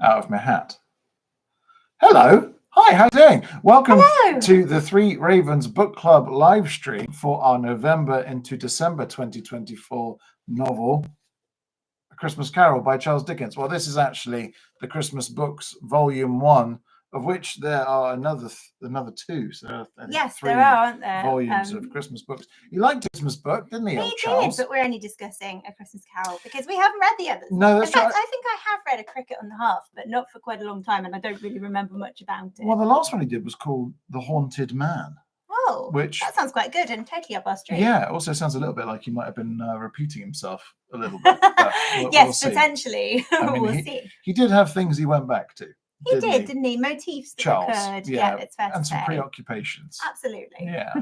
out of my hat. Hello. Hi, how are you doing? Welcome Hello. to the Three Ravens Book Club live stream for our November into December 2024 novel, A Christmas Carol by Charles Dickens. Well, this is actually the Christmas Books Volume 1, of which there are another two. So Yes, three there are, aren't there? volumes of Christmas books. You liked a Christmas book, didn't he, old Charles? Did, but we're only discussing A Christmas Carol because we haven't read the others. No, that's In fact, right. I think I have read A Cricket on the Hearth, but not for quite a long time, and I don't really remember much about it. Well, the last one he did was called The Haunted Man. Oh, which that sounds quite good and totally up our street. Yeah, it also sounds a little bit like he might have been repeating himself a little bit. But yes, we'll potentially. I mean, we'll see. He did have things he went back to. Didn't he? Motifs that Charles, occurred. Yeah, it's fair to say. And some preoccupations. Absolutely. Yeah.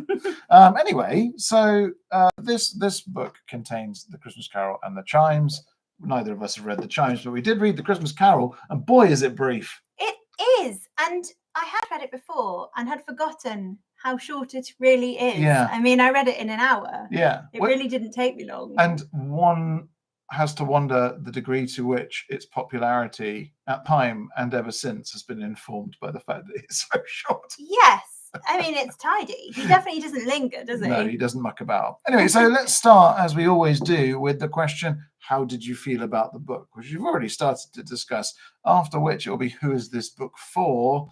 Anyway, so this book contains The Christmas Carol and the Chimes. Neither of us have read the Chimes, but we did read The Christmas Carol, and boy, is it brief. It is, and I had read it before and had forgotten how short it really is. Yeah. I mean, I read it in an hour. Yeah. It really didn't take me long. And one has to wonder the degree to which its popularity at time and ever since has been informed by the fact that it's so short. Yes. I mean, it's tidy. He definitely doesn't linger, does he? No, he doesn't muck about. Anyway, so let's start, as we always do, with the question, how did you feel about the book? Which you've already started to discuss, after which it will be, who is this book for?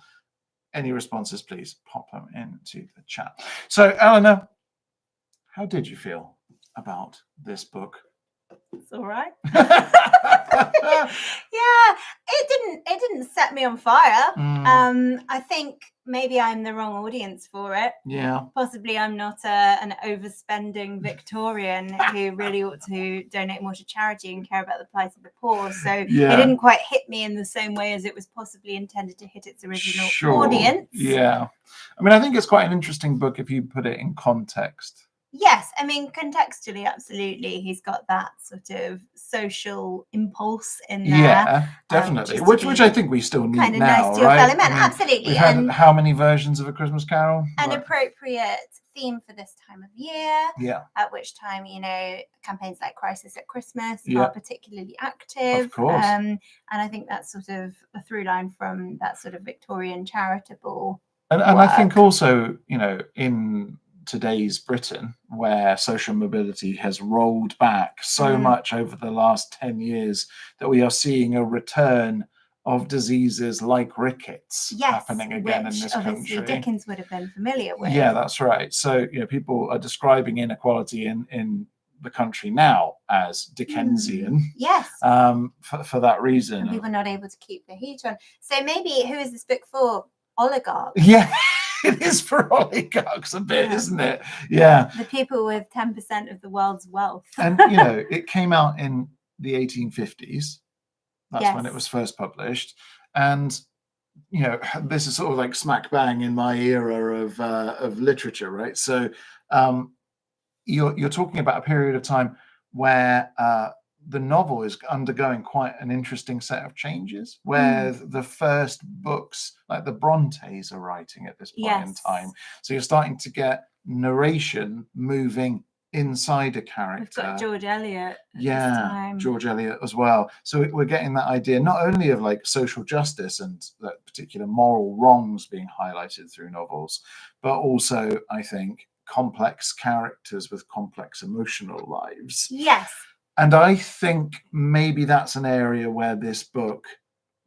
Any responses, please pop them into the chat. So, Eleanor, how did you feel about this book? It's all right. Yeah, it didn't set me on fire. I think maybe I'm the wrong audience for it. Yeah. Possibly I'm not an overspending Victorian who really ought to donate more to charity and care about the plight of the poor. So it didn't quite hit me in the same way as it was possibly intended to hit its original audience. Yeah. I mean, I think it's quite an interesting book if you put it in context. Yes, I mean, contextually, absolutely. He's got that sort of social impulse in there. Yeah, definitely. Which I think we still need kind of now, nice to right? your fellow men. Absolutely. We've had how many versions of A Christmas Carol? An appropriate theme for this time of year. Yeah. At which time, campaigns like Crisis at Christmas are particularly active. Of course. And I think that's sort of a through line from that sort of Victorian charitable And I think also, in today's Britain, where social mobility has rolled back so much over the last 10 years, that we are seeing a return of diseases like rickets happening again in this country. Dickens would have been familiar with. Yeah, that's right. So, people are describing inequality in the country now as Dickensian. Yes. For that reason. And people not able to keep the heat on. So maybe, who is this book for? Oligarchs. Yeah. It is for oligarchs a bit, isn't it? Yeah. The people with 10% of the world's wealth. And, it came out in the 1850s. That's when it was first published. And, this is sort of like smack bang in my era of literature, right? So you're talking about a period of time where the novel is undergoing quite an interesting set of changes, where the first books, like the Brontes, are writing at this point in time. So you're starting to get narration moving inside a character. We've got George Eliot. George Eliot as well. So we're getting that idea not only of like social justice and that particular moral wrongs being highlighted through novels, but also, I think, complex characters with complex emotional lives. Yes. And I think maybe that's an area where this book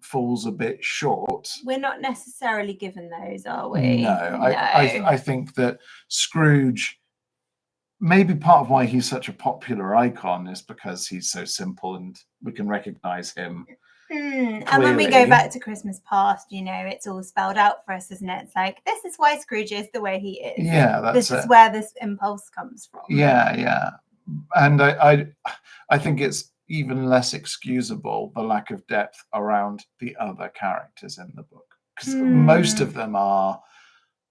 falls a bit short. We're not necessarily given those, are we? No. I think that Scrooge, maybe part of why he's such a popular icon is because he's so simple and we can recognize him. And when we go back to Christmas Past, it's all spelled out for us, isn't it? It's like, this is why Scrooge is the way he is. Yeah, this is where this impulse comes from. Yeah. And I think it's even less excusable, the lack of depth around the other characters in the book, because most of them are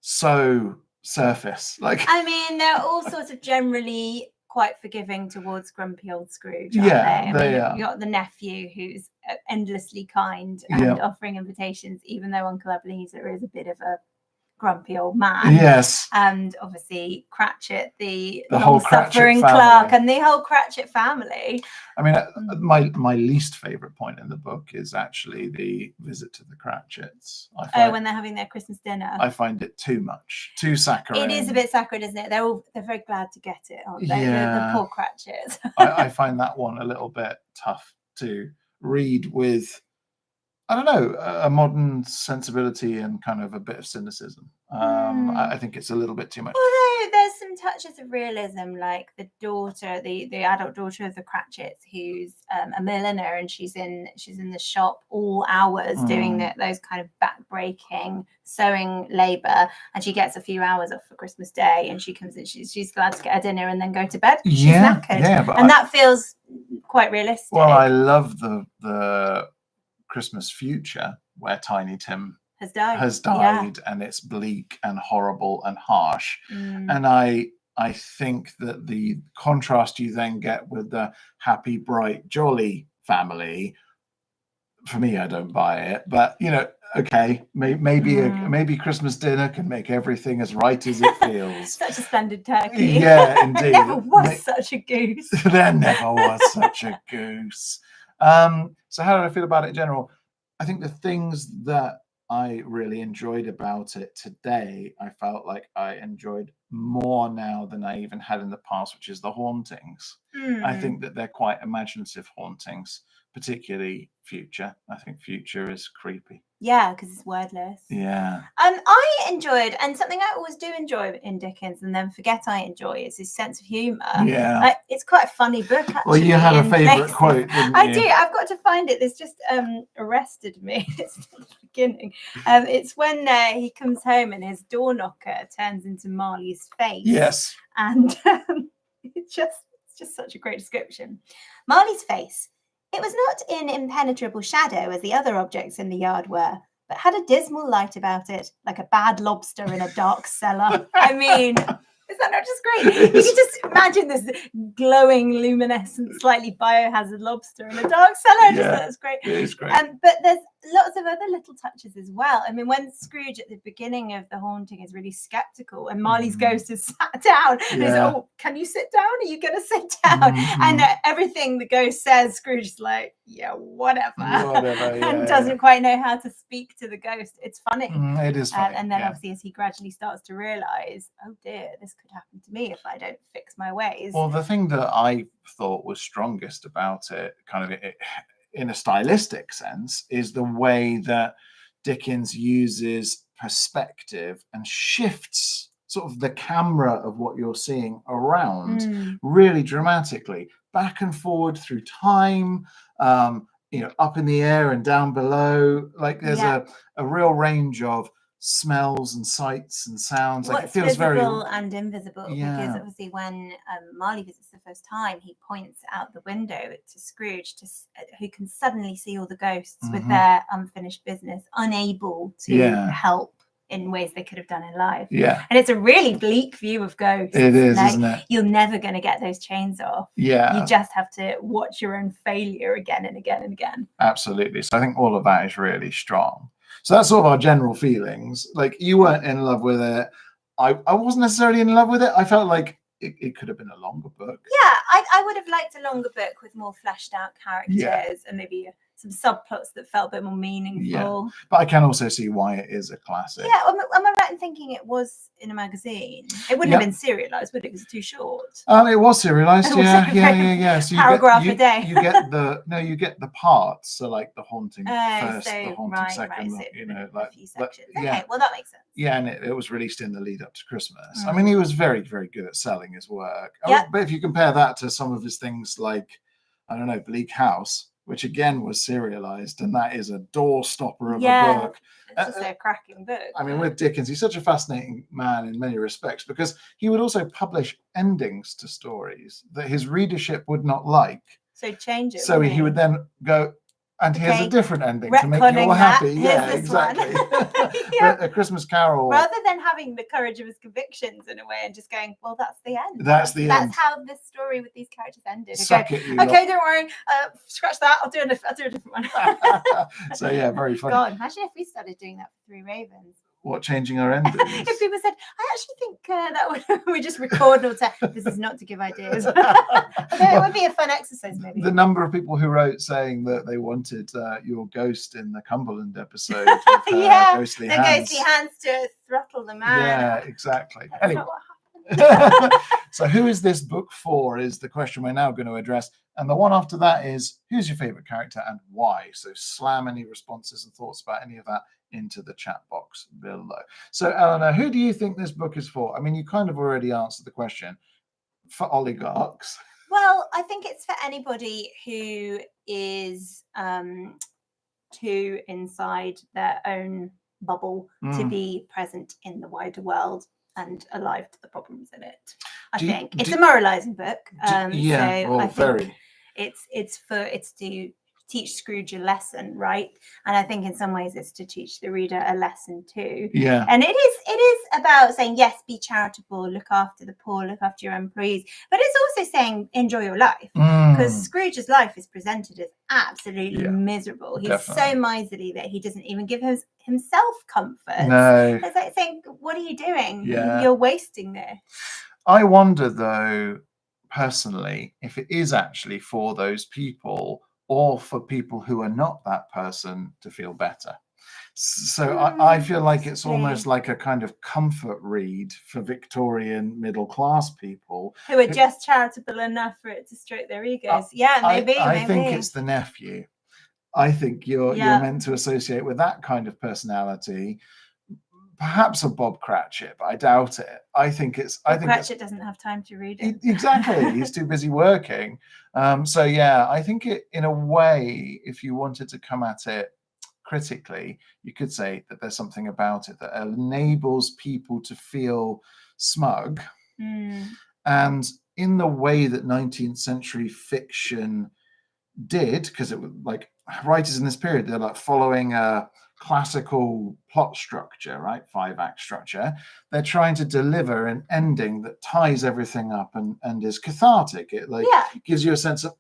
so surface. I mean, they're all sort of generally quite forgiving towards grumpy old Scrooge, aren't they? They are. You've got the nephew who's endlessly kind and offering invitations, even though Uncle Ebenezer is a bit of a grumpy old man. Yes. And obviously Cratchit, the whole Cratchit long-suffering family. clerk, and the whole Cratchit family. I mean, my least favorite point in the book is actually the visit to the Cratchits. When they're having their Christmas dinner. I find it too much, too saccharine. It is a bit saccharine, isn't it? They're very glad to get it, aren't they? Yeah. The poor Cratchits. I find that one a little bit tough to read with, I don't know, a modern sensibility and kind of a bit of cynicism. I think it's a little bit too much. Although there's some touches of realism, like the daughter, the adult daughter of the Cratchits, who's a milliner, and she's in the shop all hours doing those kind of back-breaking sewing labour, and she gets a few hours off for Christmas Day, and she comes in, she's glad to get her dinner and then go to bed. She's knackered, and that feels quite realistic. Well, I love the Christmas future where Tiny Tim has died, and it's bleak and horrible and harsh. And I think that the contrast you then get with the happy, bright, jolly family, for me, I don't buy it. But okay, maybe Christmas dinner can make everything as right as it feels. Such a splendid turkey. Yeah, indeed. There never was such a goose. There never was such a goose. So how did I feel about it in general? I think the things that I really enjoyed about it today, I felt like I enjoyed more now than I even had in the past, which is the hauntings. I think that they're quite imaginative hauntings, particularly Future. I think Future is creepy. Yeah, because it's wordless. Yeah. I enjoyed, and something I always do enjoy in Dickens and then forget I enjoy, is his sense of humour. Yeah. It's quite a funny book, actually. Well, you had a favourite quote, didn't you? I do. I've got to find it. This just arrested me. It's at the beginning. It's when he comes home and his door knocker turns into Marley's face. Yes. And it's just such a great description. Marley's face. It was not in impenetrable shadow as the other objects in the yard were, but had a dismal light about it, like a bad lobster in a dark cellar. I mean, is that not just great? You can just imagine this glowing, luminescent, slightly biohazard lobster in a dark cellar. That's great. It is great. But there's lots of other little touches as well. I mean, when Scrooge at the beginning of the haunting is really skeptical, and Marley's ghost is sat down, and he's like, "Oh, can you sit down? Are you going to sit down?" And everything the ghost says, Scrooge is like, "Yeah, whatever," and doesn't quite know how to speak to the ghost. It's funny. It is funny. And then obviously, as he gradually starts to realise, "Oh dear, this could happen to me if I don't fix my ways." Well, the thing that I thought was strongest about it, kind of in a stylistic sense, is the way that Dickens uses perspective and shifts sort of the camera of what you're seeing around really dramatically, back and forward through time, up in the air and down below. Like there's a real range of smells and sights and sounds. Like What's it feels visible very and invisible, because obviously when Marley visits the first time, he points out the window to Scrooge, who can suddenly see all the ghosts with their unfinished business, unable to help in ways they could have done in life. Yeah. And it's a really bleak view of ghosts. It is, isn't it? You're never going to get those chains off. Yeah. You just have to watch your own failure again and again and again. Absolutely. So I think all of that is really strong. So that's sort of our general feelings. Like, you weren't in love with it. I wasn't necessarily in love with it. I felt like it could have been a longer book. Yeah, I would have liked a longer book with more fleshed out characters and maybe some subplots that felt a bit more meaningful. Yeah. But I can also see why it is a classic. Yeah, am I right in thinking it was in a magazine? It wouldn't have been serialized, would it? Because it's too short. It was serialized. Yeah. So paragraph a day. you get the parts. So like the haunting first, the haunting second. So like a few sections. Okay, well that makes sense. Yeah, and it was released in the lead up to Christmas. I mean, he was very, very good at selling his work. But if you compare that to some of his things like, I don't know, Bleak House, which again was serialized, and that is a door stopper of a book. It's just a cracking book. I mean, with Dickens, he's such a fascinating man in many respects, because he would also publish endings to stories that his readership would not like. So change it. So he would then go, and here's a different ending to make you all happy. Yeah, exactly. But A Christmas Carol. Rather than having the courage of his convictions in a way and just going, well, that's the end. That's the end. That's how this story with these characters ended. Okay, don't worry. Scratch that. I'll do a different one. So yeah, very funny. God, imagine if we started doing that for Three Ravens. What, changing our endings? If people said, I actually think that would we just record and say, this is not to give ideas. It would be a fun exercise, maybe. The number of people who wrote saying that they wanted your ghost in the Cumberland episode. With ghostly hands. Ghostly hands to throttle the man. Yeah, exactly. That's Anyway. not what happened. So who is this book for is the question we're now going to address. And the one after that is, who's your favorite character and why? So slam any responses and thoughts about any of that into the chat box below. So Eleanor, who do you think this book is for? I mean, you kind of already answered the question. For oligarchs. Well, I think it's for anybody who is too inside their own bubble to be present in the wider world and alive to the problems in it. I think it's a moralizing book. Very. It's to teach Scrooge a lesson, right? And I think in some ways it's to teach the reader a lesson too. Yeah. And it is about saying, yes, be charitable, look after the poor, look after your employees, but it's also saying enjoy your life, because Scrooge's life is presented as absolutely miserable. He's so miserly that he doesn't even give himself comfort. No. It's like saying, what are you doing? Yeah. You're wasting this. I wonder though, personally, if it is actually for those people or for people who are not that person to feel better. So I feel like it's almost like a kind of comfort read for Victorian middle class people who are just charitable enough for it to stroke their egos. Maybe. I think it's the nephew. I think you're meant to associate with that kind of personality. Perhaps a Bob Cratchit, but I doubt it. I think Cratchit doesn't have time to read it. Exactly. He's too busy working. I think it, in a way, if you wanted to come at it critically, you could say that there's something about it that enables people to feel smug. And in the way that 19th century fiction did, because it was like writers in this period, they're like following a classical plot structure, right? 5-act structure. They're trying to deliver an ending that ties everything up and is cathartic. It gives you a sense of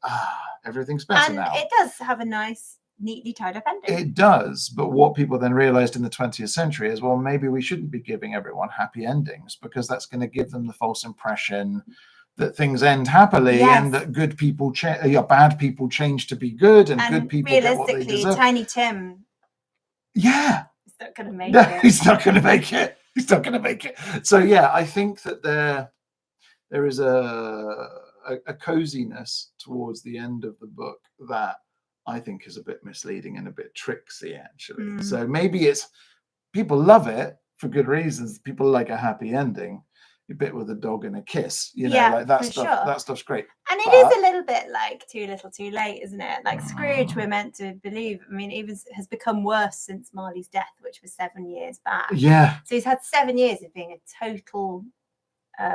everything's better now. It does have a nice, neatly tied up ending. It does, but what people then realized in the 20th century is, well, maybe we shouldn't be giving everyone happy endings, because that's going to give them the false impression that things end happily and that good people bad people change to be good, and good people get what they deserve. Tiny Tim. Yeah. He's not going to make it. He's not going to make it. He's not going to make it. So I think that there is a coziness towards the end of the book that I think is a bit misleading and a bit tricksy, actually. So maybe people love it for good reasons. People like a happy ending. A bit with a dog and a kiss, like that stuff. Sure. That stuff's great. And it is a little bit like Too Little Too Late, isn't it? Like Scrooge, we're meant to believe. I mean, it has become worse since Marley's death, which was 7 years back. Yeah. So he's had 7 years of being a total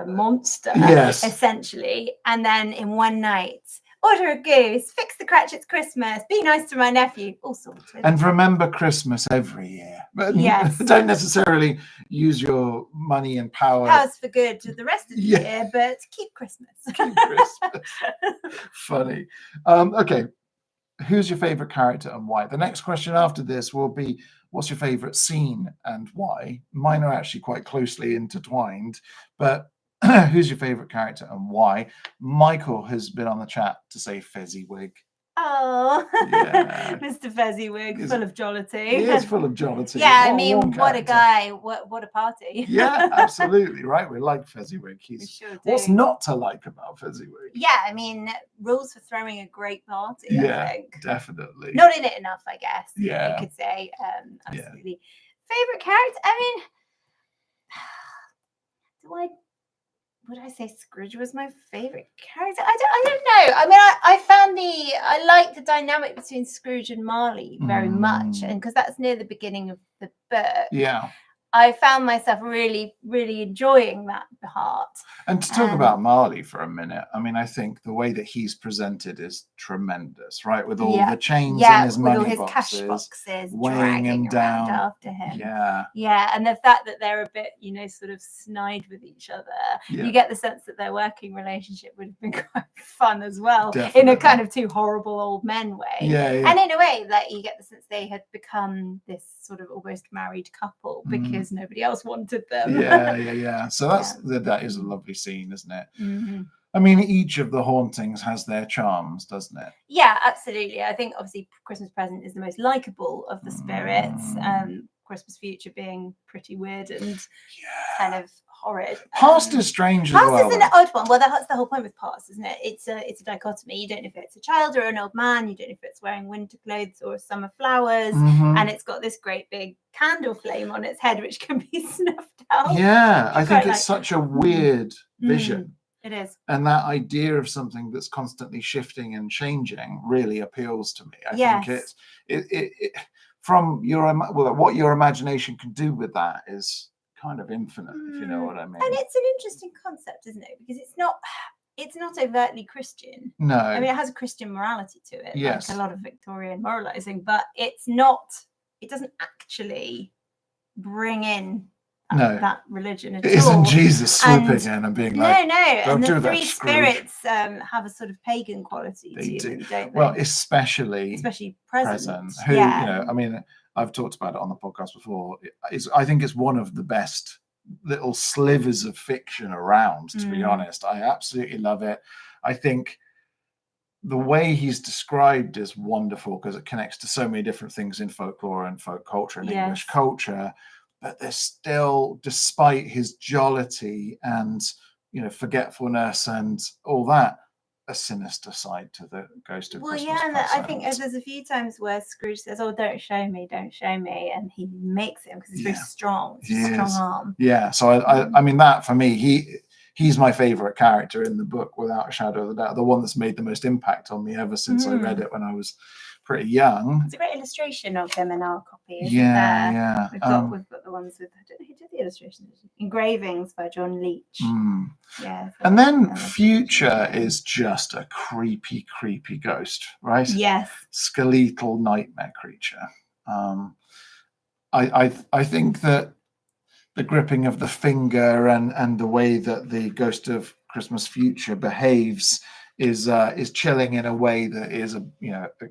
monster, essentially. And then in one night, order a goose, fix the Cratchit's Christmas, be nice to my nephew, all sorted. And remember Christmas every year. But don't necessarily use your money and powers for good to the rest of the year, but keep Christmas. Keep Christmas. Funny. Okay. Who's your favorite character and why? The next question after this will be, what's your favorite scene and why? Mine are actually quite closely intertwined, but who's your favorite character and why? Michael has been on the chat to say Fezziwig. Oh, Mr. Fezziwig, full of jollity. He is full of jollity. Yeah, I mean, what a guy, what a party. Yeah, absolutely, right? We like Fezziwig. What's not to like about Fezziwig? Yeah, I mean, rules for throwing a great party, I think. Definitely. Not in it enough, I guess. Yeah. You could say, absolutely. Favorite character? I mean, would I say Scrooge was my favorite character? I don't know. I mean, I like the dynamic between Scrooge and Marley very much, and because that's near the beginning of the book. Yeah. I found myself really, really enjoying that part. And to talk about Marley for a minute, I mean, I think the way that he's presented is tremendous, right? With all the chains in his money with all his boxes, cash boxes weighing him down after him. Yeah. And the fact that they're a bit, sort of snide with each other, you get the sense that their working relationship would have been quite fun as well, in a kind of two horrible old men way. Yeah. And in a way, like, you get the sense they had become this sort of almost married couple because because nobody else wanted them. Yeah. So that is a lovely scene, isn't it? I mean, each of the hauntings has their charms, doesn't it? Yeah, absolutely. I think obviously Christmas Present is the most likable of the spirits. Christmas Future being pretty weird and kind of horrid. Past is strange as Past well. is an odd one. Well, that's the whole point with Past, isn't it? It's a dichotomy. You don't know if it's a child or an old man. You don't know if it's wearing winter clothes or summer flowers. And it's got this great big candle flame on its head, which can be snuffed out. Yeah, I think it's such a weird vision. It is. And that idea of something that's constantly shifting and changing really appeals to me. I think it from what your imagination can do with that is kind of infinite, if you know what I mean. And it's an interesting concept, isn't it? Because it's not overtly Christian. No. I mean, it has a Christian morality to it, yes. like a lot of Victorian moralizing, but it doesn't actually bring in that religion at all. It isn't Jesus swooping in and being like, no. And the three Scrooge. spirits have a sort of pagan quality to them, don't they? Well, especially present. Who, I mean, I've talked about it on the podcast before. I think it's one of the best little slivers of fiction around, to be honest. I absolutely love it. I think the way he's described is wonderful because it connects to so many different things in folklore and folk culture and English culture. But there's still, despite his jollity and forgetfulness and all that, a sinister side to the Ghost of Christmas Present. I think there's a few times where Scrooge says, "Oh, don't show me," and he makes him because it's very strong. It's a strong arm. Yeah. So I mean that for me, he's my favorite character in the book without a shadow of a doubt. The one that's made the most impact on me ever since I read it when I was pretty young. It's a great illustration of him in our copy. Yeah. We've got the ones with, I don't know who did the illustrations. Engravings by John Leach. Yeah. And then Future is just a creepy ghost, right? Yes. Skeletal nightmare creature. I think that the gripping of the finger and the way that the Ghost of Christmas Future behaves is chilling in a way that is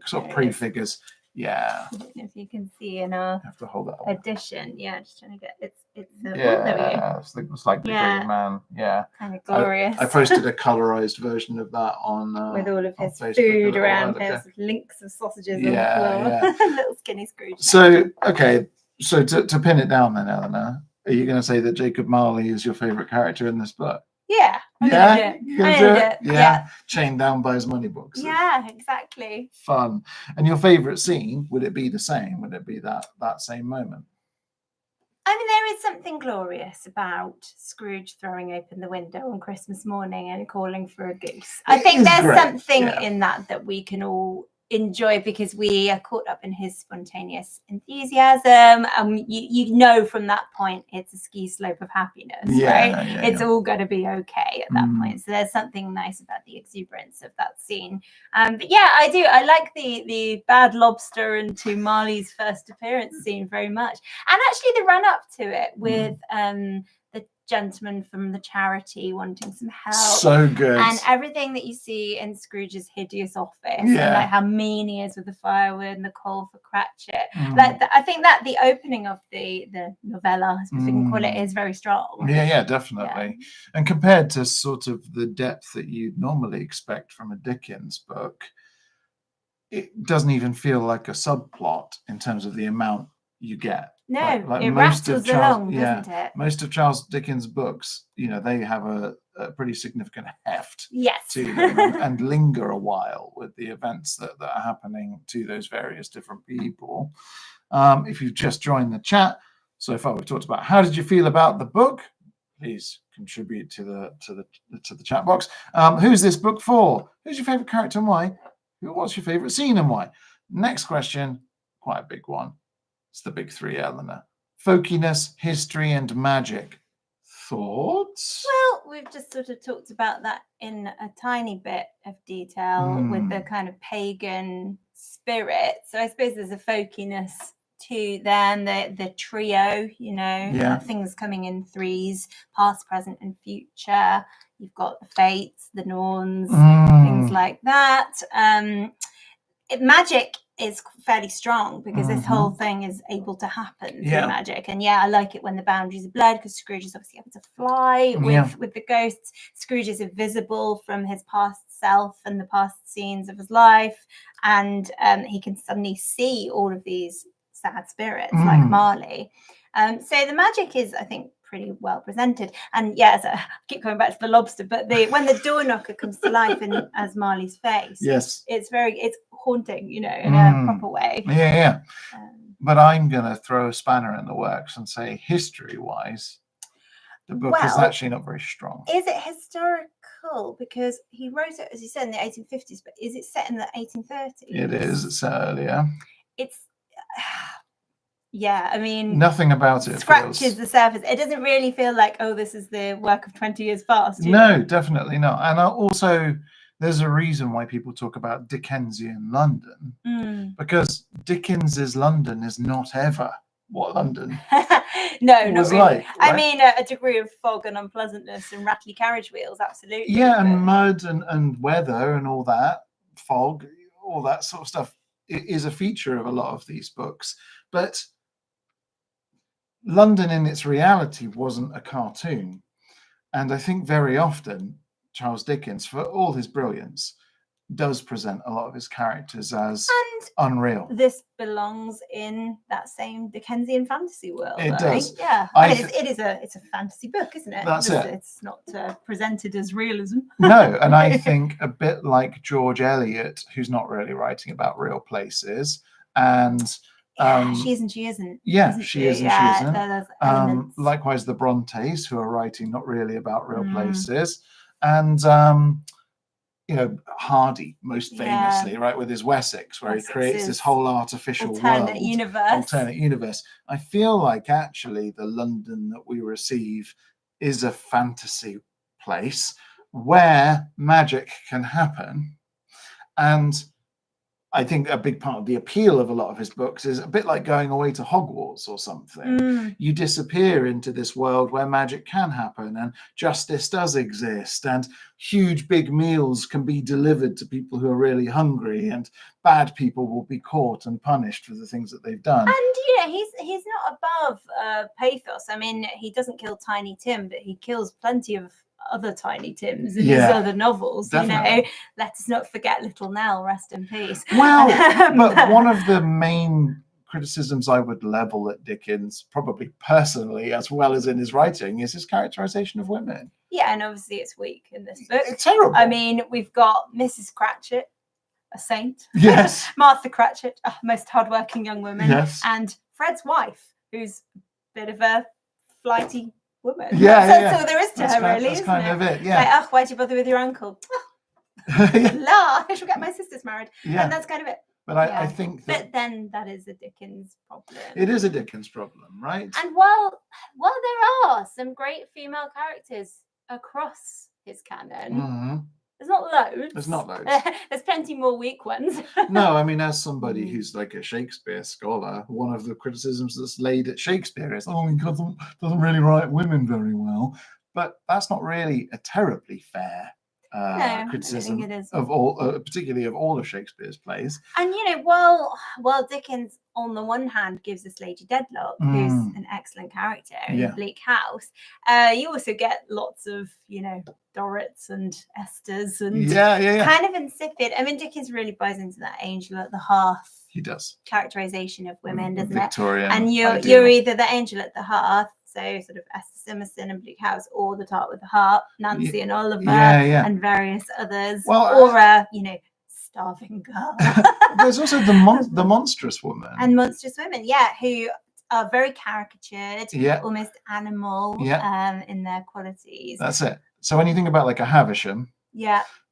sort of prefigures. Yeah. I don't know if you can see in our have to hold that edition. Yeah, just trying to get it's there we go. It's like the Great Man. Yeah. Kind of glorious. I posted a colorized version of that on with all of his food around him, links of sausages on the floor. Little skinny Scrooge. So to pin it down then, Eleanor, are you going to say that Jacob Marley is your favorite character in this book? Yeah. You're gonna do it? Yeah. Chained down by his money boxes. Yeah, exactly. Fun. And your favorite scene, would it be the same? Would it be that same moment? I mean, there is something glorious about Scrooge throwing open the window on Christmas morning and calling for a goose. I think there's something in that we can all enjoy because we are caught up in his spontaneous enthusiasm. You know from that point it's a ski slope of happiness, right? It's all going to be okay at that point. So there's something nice about the exuberance of that scene. But yeah, I do. I like the Bad Lobster into Marley's first appearance scene very much, and actually the run up to it with the gentleman from the charity wanting some help. So good. And everything that you see in Scrooge's hideous office, and like how mean he is with the firewood and the coal for Cratchit. I think that the opening of the novella, as we can call it, is very strong. Yeah, definitely. Yeah. And compared to sort of the depth that you'd normally expect from a Dickens book, it doesn't even feel like a subplot in terms of the amount you get. No, like it rattles along, doesn't it? Most of Charles Dickens' books, they have a pretty significant heft to them and linger a while with the events that are happening to those various different people. If you've just joined the chat, so far we've talked about how did you feel about the book? Please contribute to the chat box. Who's this book for? Who's your favorite character and why? What's your favorite scene and why? Next question, quite a big one. It's the big three, Eleanor. Folkiness, history, and magic. Thoughts? Well, we've just sort of talked about that in a tiny bit of detail with the kind of pagan spirit. So I suppose there's a folkiness to them, the trio, things coming in threes, past, present, and future. You've got the fates, the Norns, things like that. magic is fairly strong because this whole thing is able to happen through magic. And I like it when the boundaries are blurred, because Scrooge is obviously able to fly with the ghosts. Scrooge is invisible from his past self and the past scenes of his life, and he can suddenly see all of these sad spirits like Marley. So the magic is, I think, pretty well presented. And so I keep coming back to the lobster, but when the door knocker comes to life as Marley's face, it's haunting, in a proper way. But I'm gonna throw a spanner in the works and say, history-wise, the book is actually not very strong. Is it historical? Because he wrote it, as you said, in the 1850s, but is it set in the 1830s? It is. It's earlier. It's I mean, nothing about it scratches the surface. It doesn't really feel like, oh, this is the work of 20 years past. No, definitely not. And also, there's a reason why people talk about Dickensian London, because Dickens's London is not ever what London no, not really. Like, right? I mean, a degree of fog and unpleasantness and rattly carriage wheels, absolutely. Yeah, and mud and weather and all that, fog, all that sort of stuff is a feature of a lot of these books. But London in its reality wasn't a cartoon. And I think very often Charles Dickens, for all his brilliance, does present a lot of his characters as unreal. This belongs in that same Dickensian fantasy world. It does. Yeah. It's a fantasy book, isn't it? That's it. It's not presented as realism. No, and I think a bit like George Eliot, who's not really writing about real places, and she is and she isn't. Yeah, she is and she isn't. Likewise, the Brontes, who are writing not really about real places, and Hardy, most famously, right, with his Wessex, where he creates this whole artificial alternate universe. I feel like actually the London that we receive is a fantasy place where magic can happen, and I think a big part of the appeal of a lot of his books is a bit like going away to Hogwarts or something. You disappear into this world where magic can happen and justice does exist and huge big meals can be delivered to people who are really hungry and bad people will be caught and punished for the things that they've done. And he's not above pathos. I mean, he doesn't kill Tiny Tim, but he kills plenty of other Tiny Tims in his other novels. Definitely. Let us not forget Little Nell, rest in peace. Well, but one of the main criticisms I would level at Dickens, probably personally as well as in his writing, is his characterization of women. Yeah, and obviously it's weak in this book. It's terrible. I mean, we've got Mrs. Cratchit, a saint. Yes. Martha Cratchit, most hardworking young woman. Yes. And Fred's wife, who's a bit of a flighty woman. So there is to her, really. That's kind of it. Yeah. Like, why'd you bother with your uncle? La, I shall get my sisters married. Yeah. And that's kind of it. But I think that. But then that is a Dickens problem. It is a Dickens problem, right? And while there are some great female characters across his canon, there's not loads. There's plenty more weak ones. No, I mean, as somebody who's like a Shakespeare scholar, one of the criticisms that's laid at Shakespeare is, he doesn't really write women very well. But that's not really a terribly fair criticism of all, particularly of all of Shakespeare's plays. And while Dickens on the one hand gives us Lady Dedlock, who's an excellent character in Bleak House, you also get lots of Dorrits and Esthers and kind of insipid. I mean, Dickens really buys into that angel at the hearth. He does. Characterization of women, doesn't Victorian it? And you're either the angel at the hearth, so sort of Esther Simmerson and Bleak House, or the tart with the heart, Nancy and Oliver, and various others, or a starving girl. There's also the monstrous woman and monstrous women, who are very caricatured, almost animal, in their qualities. That's it. So when you think about like a Havisham,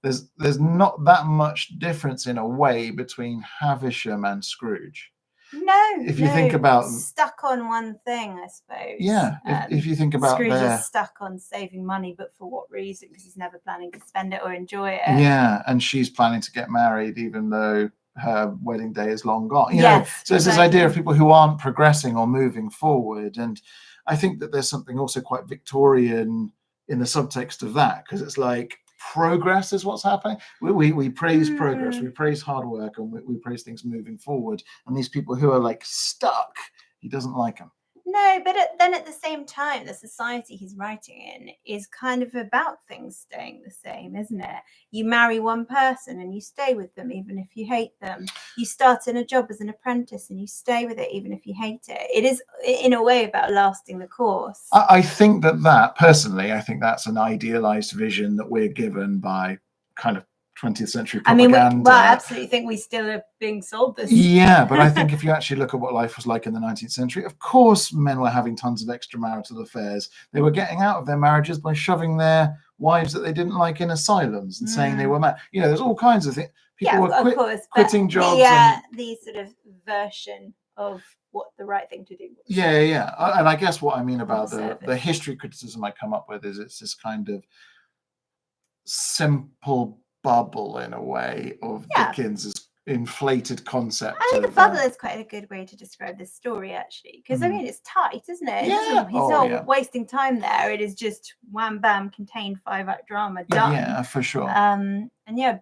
there's not that much difference in a way between Havisham and Scrooge. No, if you think about stuck on one thing, I suppose. Yeah, if you think about Scrooge is stuck on saving money, but for what reason? Because he's never planning to spend it or enjoy it. Yeah, and she's planning to get married, even though her wedding day is long gone. You know, so it's this idea of people who aren't progressing or moving forward, and I think that there's something also quite Victorian in the subtext of that, because it's like progress is what's happening. We praise progress, we praise hard work, and we praise things moving forward. And these people who are like stuck, he doesn't like them. No, but then at the same time, the society he's writing in is kind of about things staying the same, isn't it? You marry one person and you stay with them even if you hate them. You start in a job as an apprentice and you stay with it even if you hate it. It is, in a way, about lasting the course. I think that personally, I think that's an idealized vision that we're given by kind of 20th century propaganda. I mean, I absolutely think we still are being sold this. Yeah, but I think if you actually look at what life was like in the 19th century, of course men were having tons of extramarital affairs. They were getting out of their marriages by shoving their wives that they didn't like in asylums and saying they were mad. You know, there's all kinds of things. People were quitting jobs. The sort of version of what the right thing to do was. Yeah. And I guess what I mean about the history criticism I come up with is it's this kind of simple bubble in a way of Dickens's inflated concept. I think a bubble is quite a good way to describe this story, actually, because I mean it's tight, isn't it? Yeah. He's not wasting time there. It is just wham bam, contained 5-act drama done. Yeah, for sure. And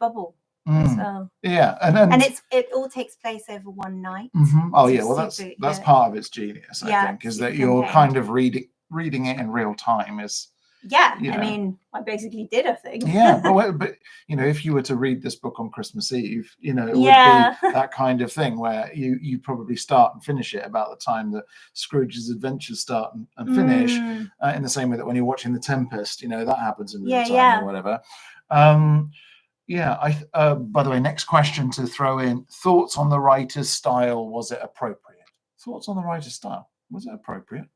bubble as well. Yeah, and it all takes place over one night. Oh yeah, well that's part of its genius, I think, is that you're kind of reading it in real time. I mean, I basically did, I think. Yeah, but you know, if you were to read this book on Christmas Eve, you know, it would be that kind of thing where you probably start and finish it about the time that Scrooge's adventures start and finish, in the same way that when you're watching The Tempest, you know, that happens in real time or whatever. By the way, next question to throw in: thoughts on the writer's style? Was it appropriate? Thoughts on the writer's style? Was it appropriate?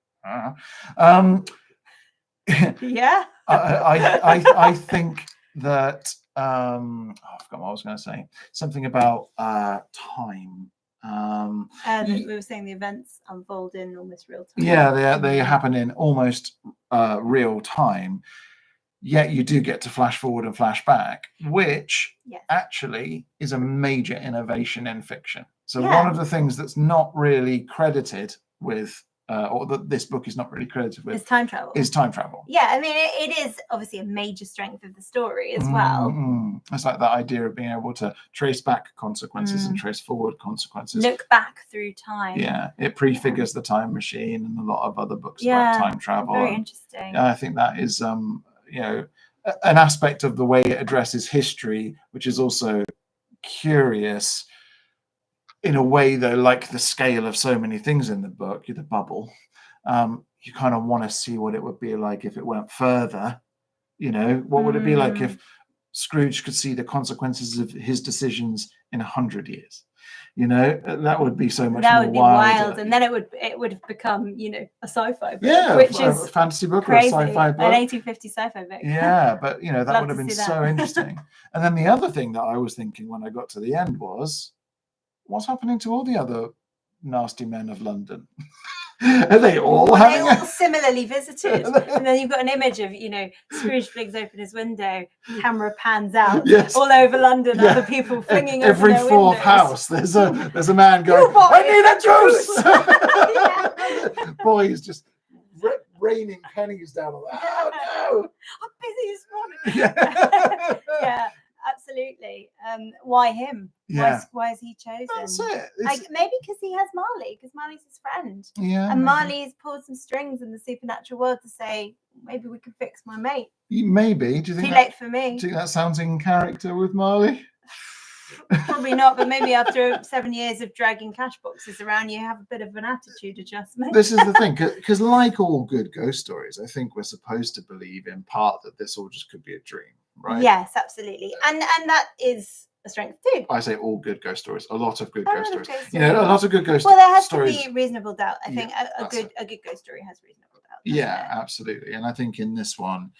Yeah. I think that I forgot what I was going to say. Something about time. We were saying the events unfold in almost real time. Yeah, they happen in almost real time. Yet you do get to flash forward and flash back, which actually is a major innovation in fiction. So one of the things that's not really credited with, or that this book is not really credited with, is time travel. Yeah, I mean, it is obviously a major strength of the story as well. It's like that idea of being able to trace back consequences and trace forward consequences. Look back through time. Yeah, it prefigures the time machine and a lot of other books about time travel. Very interesting. I think that is you know, an aspect of the way it addresses history, which is also curious in a way, though, like the scale of so many things in the book, the bubble. You kind of want to see what it would be like if it went further. You know, what would it be like if Scrooge could see the consequences of his decisions in 100 years? You know, that would be so much more wild. That would be wild, and then it would have become, you know, a sci-fi book, which is a fantasy book crazy, or a sci-fi book, an 1850 sci-fi book. Yeah, but you know, that would have been so interesting. And then the other thing that I was thinking when I got to the end was, what's happening to all the other nasty men of London? Are they all having all similarly visited? And then you've got an image of, you know, Scrooge flings open his window, camera pans out, all over London, other people flinging every open their fourth windows. house. There's a man going, I need a juice. Boy, he's just raining pennies down on that. Oh no! I'm busy this morning. Yeah. Absolutely. Why him? Yeah. Why is he chosen? That's it. Maybe because he has Marley, because Marley's his friend. Yeah. And Marley's pulled some strings in the supernatural world to say, maybe we can fix my mate. Maybe. Do you think too late for me? Do you think that sounds in character with Marley? Probably not, but maybe after 7 years of dragging cash boxes around, you have a bit of an attitude adjustment. This is the thing, because like all good ghost stories, I think we're supposed to believe in part that this all just could be a dream, right? Yes, absolutely, and that is a strength too. I say all good ghost stories. A lot of good ghost stories. You know, a lot of good ghost stories. Well, there has stories. to be reasonable doubt. I think a good ghost story has reasonable doubt. Yeah, absolutely. And I think in this one,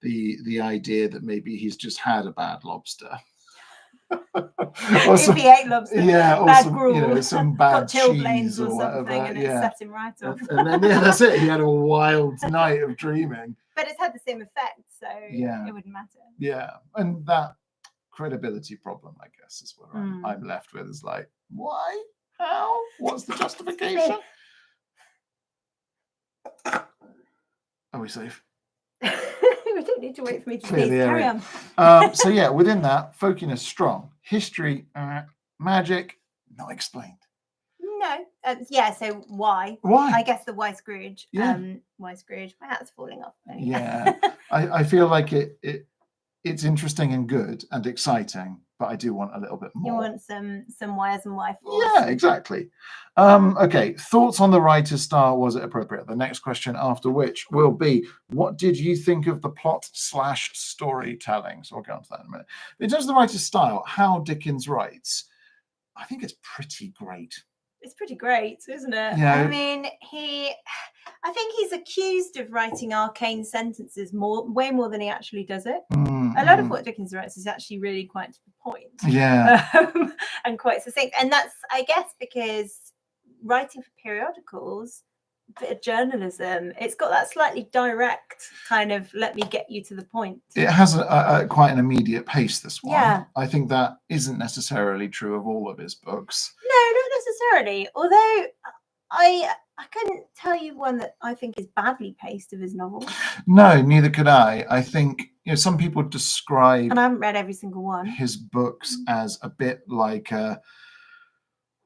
the idea that maybe he's just had a bad lobster. If he ate lobster, or bad some, gruel, you know, some bad chilblains or something, whatever, and it set him right off. And then that's it. He had a wild night of dreaming. But it's had the same effect, so it wouldn't matter. Yeah, and that credibility problem, I guess, is where I'm left with. Is like, why? How? What's the justification? Are we safe? We don't don't need to wait for me to Clear sneeze. the Carry area. on. So yeah, within that, folkiness strong. History, magic, not explained. No. Yeah, so why? Why? I guess the why Scrooge. Yeah. Why Scrooge? My hat's falling off. Yeah. I feel like it's interesting and good and exciting, but I do want a little bit more. You want some whys and why-fors. Yeah, exactly. Okay, thoughts on the writer's style, was it appropriate? The next question after which will be, what did you think of the plot/storytelling? So we'll get on to that in a minute. In terms of the writer's style, how Dickens writes, I think it's pretty great. It's pretty great, isn't it? Yeah. I mean, I think he's accused of writing arcane sentences way more than he actually does it. A lot of what Dickens writes is actually really quite to the point. Yeah. And quite succinct. And that's, I guess, because writing for periodicals, bit of journalism, it's got that slightly direct kind of let me get you to the point. It has quite an immediate pace, this one. Yeah. I think that isn't necessarily true of all of his books. No, not necessarily. Although I couldn't tell you one that I think is badly paced of his novels. No, neither could I. I think, some people describe, and I haven't read every single one, his books as a bit like a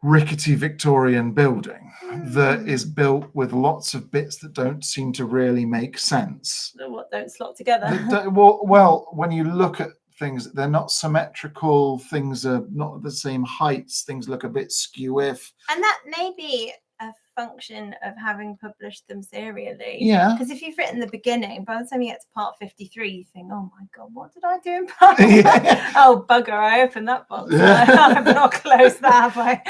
rickety Victorian building that is built with lots of bits that don't seem to really make sense. What don't slot together? Well, when you look at things, they're not symmetrical, things are not the same heights, things look a bit skew-if. And that may be a function of having published them serially. Yeah. Because if you've written the beginning, by the time you get to part 53, you think, oh my God, what did I do in part Yeah. Oh, bugger, I opened that box. Yeah. I've not closed that, have I?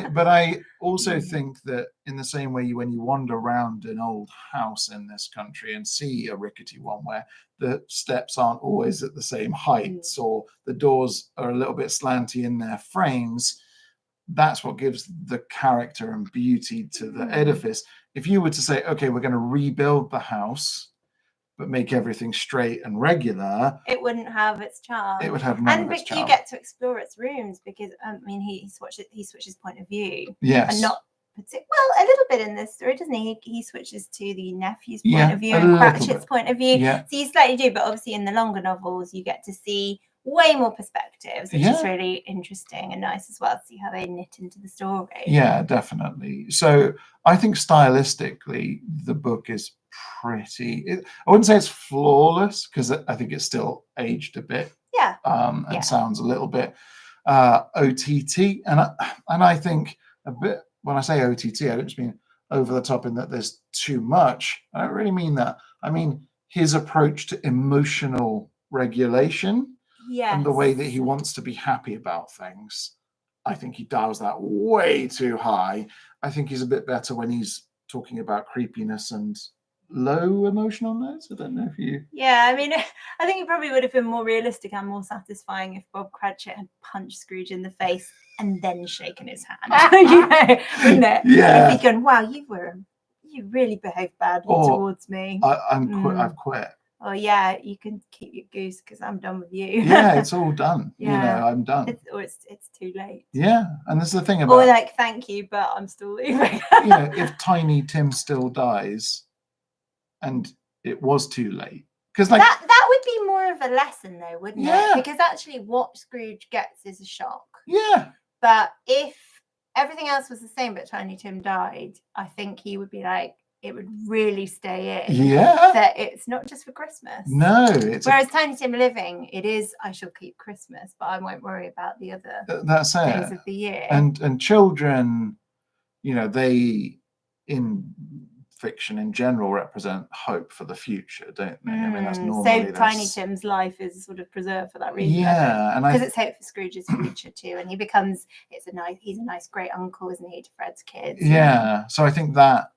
But I also think that in the same way, when you wander around an old house in this country and see a rickety one where the steps aren't always at the same heights or the doors are a little bit slanty in their frames, that's what gives the character and beauty to the edifice. If you were to say, okay, we're going to rebuild the house, but make everything straight and regular, it wouldn't have its charm. It would have none of its charm. And you get to explore its rooms because, I mean, he switches point of view. Yes. And not well, a little bit in this story, doesn't he? He switches to the nephew's point of view and Cratchit's point of view. Yeah. So you slightly do, but obviously in the longer novels, you get to see way more perspectives, which is really interesting and nice as well to see how they knit into the story. Yeah, definitely. So I think stylistically, the book is pretty, I wouldn't say it's flawless because I think it's still aged a bit. Yeah. And sounds a little bit OTT. And I think a bit, when I say OTT, I don't just mean over the top in that there's too much. I don't really mean that. I mean his approach to emotional regulation. Yes. And the way that he wants to be happy about things. I think he dials that way too high. I think he's a bit better when he's talking about creepiness and low emotional notes. I don't know if you... Yeah, I mean, I think it probably would have been more realistic and more satisfying if Bob Cratchit had punched Scrooge in the face and then shaken his hand. Wouldn't it? Yeah. If he'd gone, wow, you really behaved badly towards me. I've quit. Oh yeah, you can keep your goose because I'm done with you. Yeah, it's all done. Yeah. I'm done. It's too late. Yeah, and this is the thing about... Or like, thank you, but I'm still leaving. If Tiny Tim still dies and it was too late. Because like that would be more of a lesson though, wouldn't it? Because actually what Scrooge gets is a shock. Yeah. But if everything else was the same but Tiny Tim died, I think he would be like, it would really stay in. Yeah. That it's not just for Christmas. No. Whereas Tiny Tim living, it is, I shall keep Christmas, but I won't worry about the other days of the year. And children, they, in fiction in general, represent hope for the future, don't they? I mean, that's normally... So Tiny Tim's life is sort of preserved for that reason. Yeah. Because it's hope for Scrooge's future too. And he's a nice great uncle, isn't he, to Fred's kids? Yeah. So I think that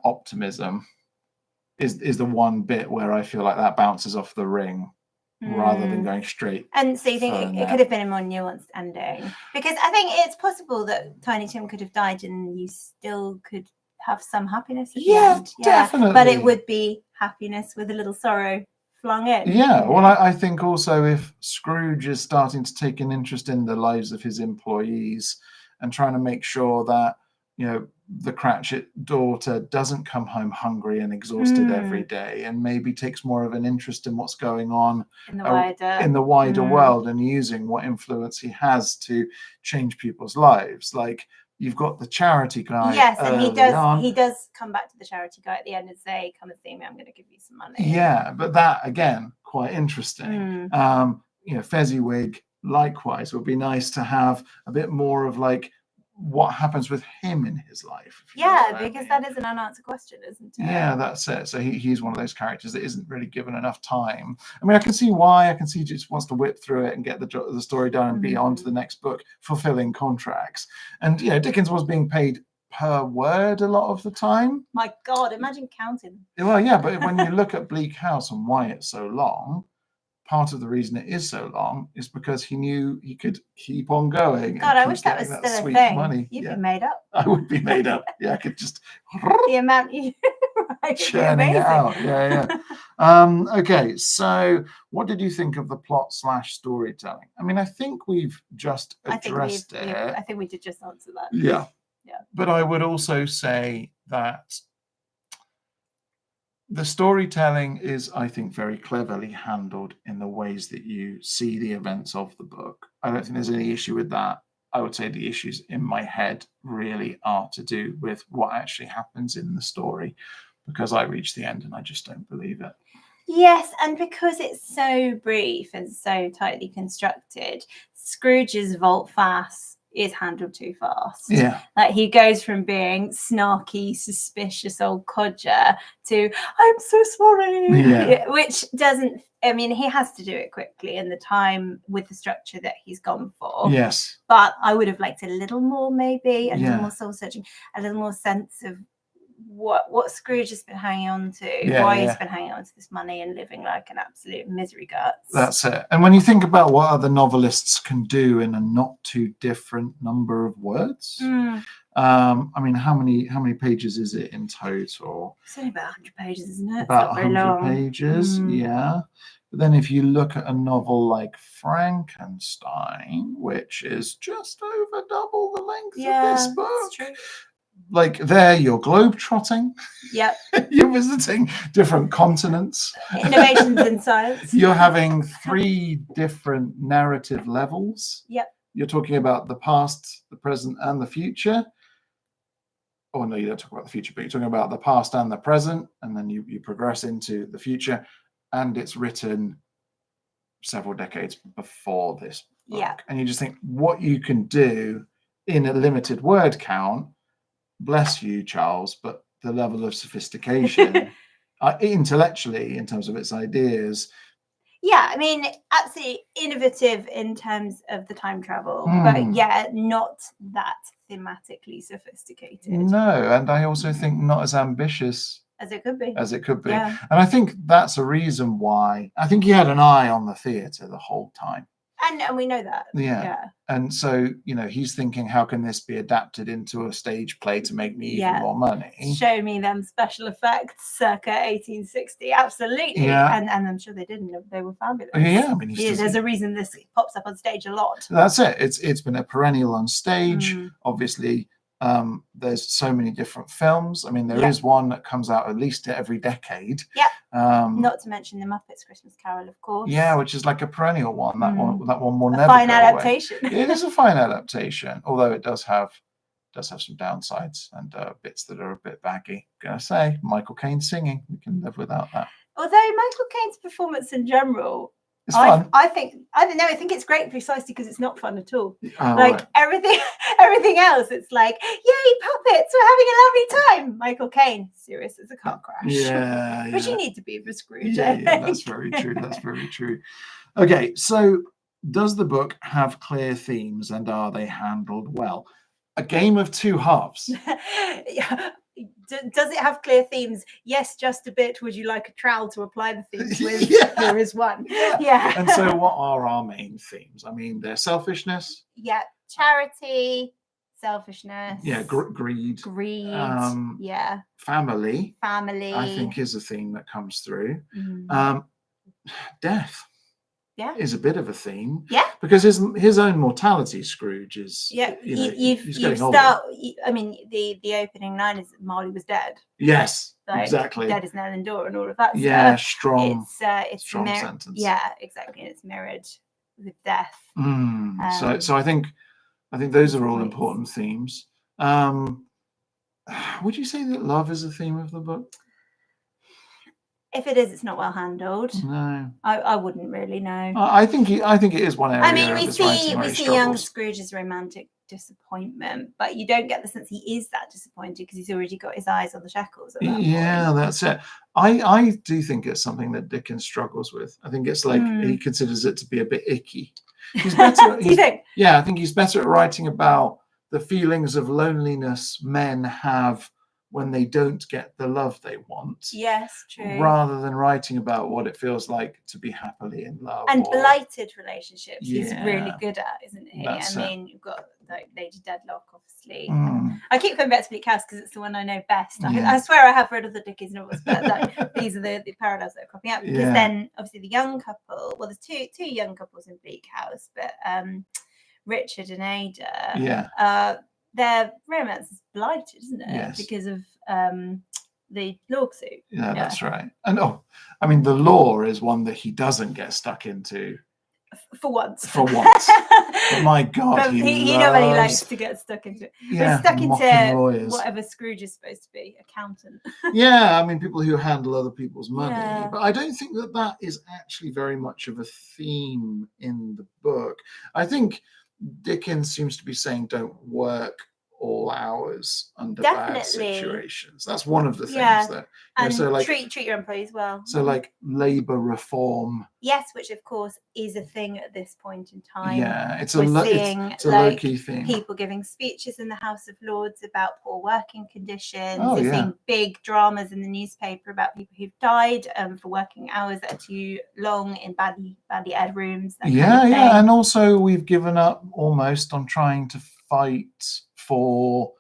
optimism is the one bit where I feel like that bounces off the ring rather than going straight. And so you think it could have been a more nuanced ending? Because I think it's possible that Tiny Tim could have died and you still could have some happiness at the end. Definitely. But it would be happiness with a little sorrow flung in. Yeah, well, I think also if Scrooge is starting to take an interest in the lives of his employees and trying to make sure that the Cratchit daughter doesn't come home hungry and exhausted every day, and maybe takes more of an interest in what's going on in the wider world, and using what influence he has to change people's lives. Like, you've got the charity guy. Yes, and he does come back to the charity guy at the end and say, "Come and see me. I'm going to give you some money." Yeah, but that again, quite interesting. Fezziwig, likewise, would be nice to have a bit more of like what happens with him in his life. Because that is an unanswered question, isn't it? Yeah, that's it. So he's one of those characters that isn't really given enough time. I mean, I can see why. I can see he just wants to whip through it and get the story done and be on to the next book, fulfilling contracts. And Dickens was being paid per word a lot of the time. My God, imagine counting. Well, yeah, but when you look at Bleak House and why it's so long, part of the reason it is so long is because he knew he could keep on going. God, I wish that was still a thing. Money. You'd be made up. I would be made up. Yeah, I could just the amount you churning it out. Yeah. Okay, so what did you think of the plot / storytelling? I mean, I think we've just addressed it. I think we did just answer that. Yeah. But I would also say that the storytelling is, I think, very cleverly handled in the ways that you see the events of the book. I don't think there's any issue with that. I would say the issues in my head really are to do with what actually happens in the story, because I reach the end and I just don't believe it. Yes, and because it's so brief and so tightly constructed, Scrooge's volte-face is handled too fast. Yeah. Like, he goes from being snarky, suspicious old codger to "I'm so sorry," which doesn't. I mean, he has to do it quickly in the time with the structure that he's gone for. Yes. But I would have liked a little more, maybe a little more soul searching, a little more sense of what Scrooge has been hanging on to, why he's been hanging on to this money and living like an absolute misery guts. That's it. And when you think about what other novelists can do in a not too different number of words, I mean, how many pages is it in total? It's only about 100 pages, isn't it? About 100 pages, yeah. But then if you look at a novel like Frankenstein, which is just over double the length of this book, that's true. Like, there you're globe-trotting. Yep. You're visiting different continents. Innovations in science. You're having 3 different narrative levels. Yep. You're talking about the past, the present, and the future. Oh, no, you don't talk about the future, but you're talking about the past and the present, and then you progress into the future, and it's written several decades before this book. Yeah. And you just think, what you can do in a limited word count, bless you, Charles, but the level of sophistication intellectually in terms of its ideas. Yeah, I mean, absolutely innovative in terms of the time travel, but not that thematically sophisticated. No, and I also think not as ambitious as it could be. Yeah. And I think that's a reason why I think he had an eye on the theatre the whole time. And we know that. Yeah. And so, he's thinking, how can this be adapted into a stage play to make me even more money? Show me them special effects circa 1860. Absolutely. Yeah. And I'm sure they didn't. They were fabulous. Yeah. I mean, there's a reason this pops up on stage a lot. That's it. It's been a perennial on stage. Obviously, there's so many different films. I mean, there is one that comes out at least every decade. Yeah. Not to mention the Muppets Christmas Carol, of course. Yeah, which is like a perennial one. That one will never fine go adaptation. Away. It is a fine adaptation, although it does have some downsides and bits that are a bit baggy. Gonna say, Michael Caine singing, we can live without that. Although Michael Caine's performance in general, it's fun. I think it's great precisely because it's not fun at all. Right. everything else, it's like, yay, puppets, we're having a lovely time. Michael Caine, serious as a car crash. Yeah. Which you need to be for Scrooge. Yeah, that's very true. That's very true. Okay, so does the book have clear themes and are they handled well? A game of two halves. Does it have clear themes? Yes, just a bit. Would you like a trowel to apply the themes with? There is one. Yeah. And so what are our main themes? I mean, they're selfishness. Yeah. Charity, selfishness. Yeah. Greed. Yeah. Family. I think is a theme that comes through. Death. is a bit of a theme. Yeah. Because his own mortality, Scrooge, is he's getting older. I mean, the opening line is Marley was dead. Yes, like, exactly. Dead as Nell and Dora and all of that stuff. Strong. It's strong sentence. Yeah, exactly. And it's mirrored with death. So I think those are all important themes. Would you say that love is a theme of the book? If it is, it's not well handled. No, I wouldn't really know. I think it is one area. I mean, we see young struggles. Scrooge's romantic disappointment, but you don't get the sense he is that disappointed because he's already got his eyes on the shackles at that point. That's it. I do think it's something that Dickens struggles with. I think it's like he considers it to be a bit icky. He's better. Do you think? Yeah, I think he's better at writing about the feelings of loneliness men have when they don't get the love they want. Yes, true. Rather than writing about what it feels like to be happily in love. And blighted relationships he's really good at, isn't he? You've got like Lady Deadlock, obviously. I keep going back to Bleak House because it's the one I know best. I swear I have read other Dickens novels, but these are the parallels that are cropping up. Because then, obviously, the young couple, well, there's two young couples in Bleak House, but Richard and Ada, their romance is blighted, isn't it? Yes. Because of the lawsuit. Yeah, that's right. And the law is one that he doesn't get stuck into. For once. But my God, but he normally likes to get stuck into it. Yeah, stuck into lawyers. Whatever Scrooge is supposed to be, accountant. People who handle other people's money. Yeah. But I don't think that is actually very much of a theme in the book. I think Dickens seems to be saying don't work all hours under bad situations. That's one of the things that treat your employees well. So like labor reform. Yes, which of course is a thing at this point in time. Yeah, it's a low-key thing. People giving speeches in the House of Lords about poor working conditions. We're seeing big dramas in the newspaper about people who've died for working hours that are too long in badly aired rooms. And also we've given up almost on trying to fight for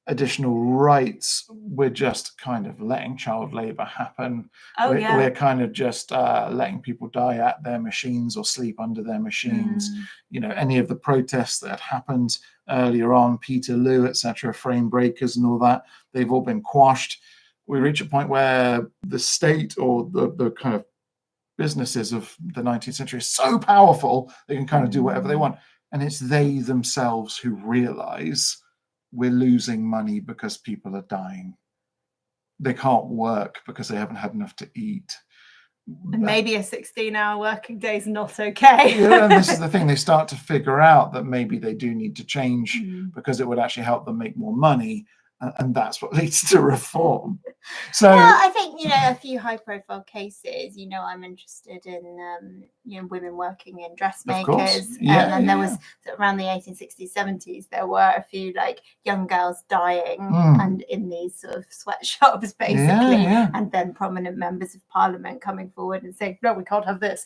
additional rights. We're just kind of letting child labor happen. We're kind of just letting people die at their machines or sleep under their machines. Any of the protests that happened earlier on, Peterloo, etc., frame breakers and all that, they've all been quashed. We reach a point where the state or the kind of businesses of the 19th century is so powerful they can kind of do whatever they want. And it's they themselves who realize we're losing money because people are dying. They can't work because they haven't had enough to eat. And maybe a 16-hour working day is not okay. And this is the thing. They start to figure out that maybe they do need to change because it would actually help them make more money. And that's what leads to reform. So I think, a few high-profile cases, I'm interested in, women working in dressmakers. And there was around the 1860s, 70s, there were a few young girls dying and in these sort of sweatshops, basically. And then prominent members of parliament coming forward and saying, no, we can't have this.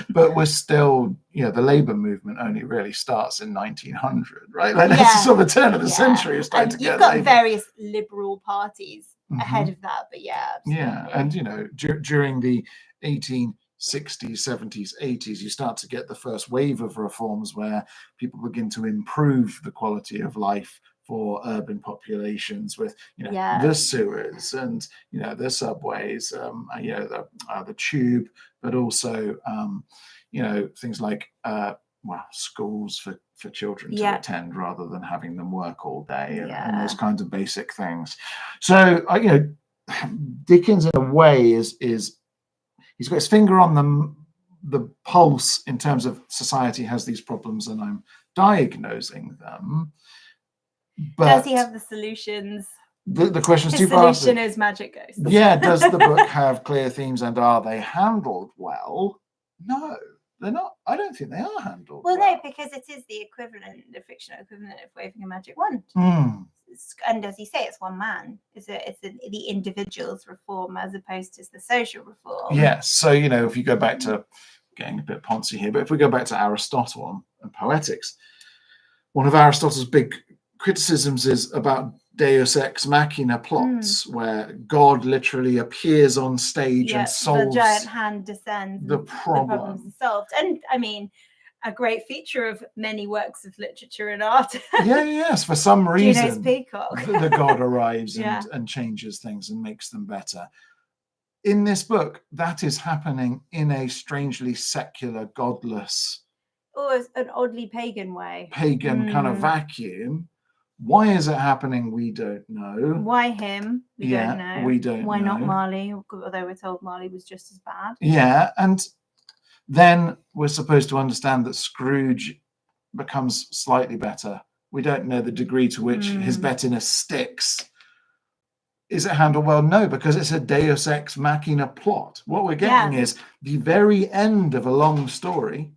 But we're still, the labor movement only really starts in 1900, right? That's sort of the turn of the century. You're starting to get got various liberal parties ahead of that, but absolutely. And during the 1860s, 70s, 80s, you start to get the first wave of reforms where people begin to improve the quality of life for urban populations with the sewers and the subways, the tube, but also things like schools for children to attend rather than having them work all day and those kinds of basic things. So Dickens in a way is he's got his finger on the pulse in terms of society has these problems and I'm diagnosing them. But does he have the solutions? The question is, solution is magic ghosts. Does the book have clear themes and are they handled well? No. They're not. I don't think they are handled well. No, because it is the fictional equivalent of waving a magic wand. And as you say, it's one man. It's the individual's reform as opposed to the social reform. Yes. So if you go back to getting a bit poncy here, but if we go back to Aristotle and poetics, one of Aristotle's big criticisms is about Deus Ex Machina plots where God literally appears on stage and solves the giant hand descends, the the problems are solved. And I mean, a great feature of many works of literature and art. Yes, for some reason, Juno's peacock. the God arrives and changes things and makes them better. In this book, that is happening in a strangely secular, godless, or an oddly pagan way. Pagan kind of vacuum. Why is it happening? We don't know. Why him? We don't know. We don't know. Why not Marley? Although we're told Marley was just as bad. Yeah, and then we're supposed to understand that Scrooge becomes slightly better. We don't know the degree to which his betterness sticks. Is it handled well? No, because it's a Deus Ex Machina plot. What we're getting is the very end of a long story.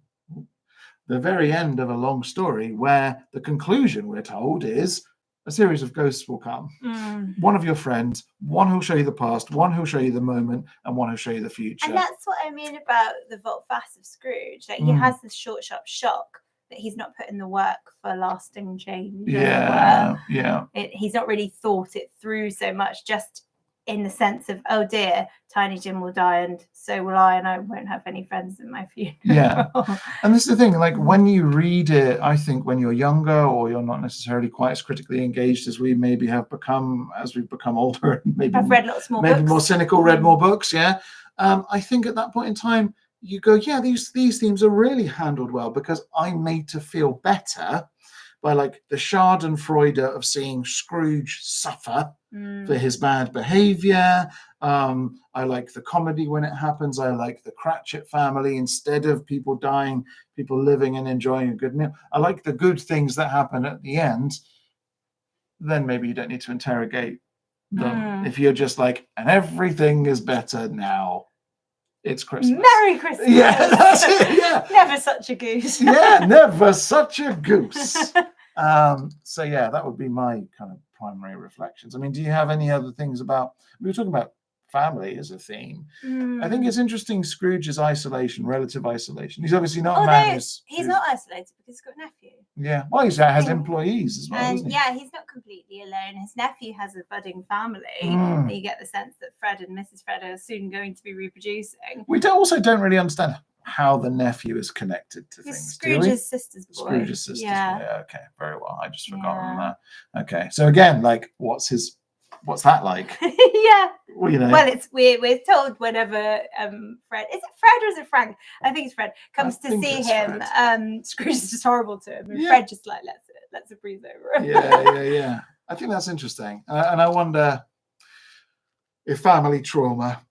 The very end of a long story where the conclusion, we're told, is a series of ghosts will come. One of your friends, one who'll show you the past, one who'll show you the moment, and one who'll show you the future. And that's what I mean about the volte-face of Scrooge. Like he has this short, sharp shock that he's not put in the work for lasting change. He's not really thought it through so much, just in the sense of, oh dear, Tiny Jim will die and so will I, and I won't have any friends in my funeral. Yeah. And this is the thing, like when you read it, I think when you're younger or you're not necessarily quite as critically engaged as we maybe have become as we've become older, maybe I've read lots more maybe books. More cynical, read more books, I think at that point in time you go, these themes are really handled well, because I'm made to feel better by like the schadenfreude of seeing Scrooge suffer for his bad behavior. I like the comedy when it happens. I like the Cratchit family. Instead of people dying, people living and enjoying a good meal. I like the good things that happen at the end. Then maybe you don't need to interrogate them. If you're just like, and everything is better now. It's Christmas. Merry Christmas. Yeah, that's it. Yeah. Never such a goose. Never such a goose. So that would be my kind of primary reflections. I mean, do you have any other things about, we were talking about family as a theme. I think it's interesting, Scrooge's isolation, relative isolation. He's obviously not a man he's not isolated because he's got a nephew. Yeah, well, he has employees as well, and doesn't he? He's not completely alone. His nephew has a budding family. You get the sense that Fred and Mrs. Fred are soon going to be reproducing. We also don't really understand how the nephew is connected to things. Scrooge's sister's boy. Scrooge's sister's boy. Okay, very well. I just forgotten that. Okay, so again, like, what's that like? Well, we're told whenever Fred, is it Fred or is it Frank? I think it's Fred, comes to see him. Scrooge is just horrible to him, and Fred just like lets it breeze over him. I think that's interesting, and I wonder if family trauma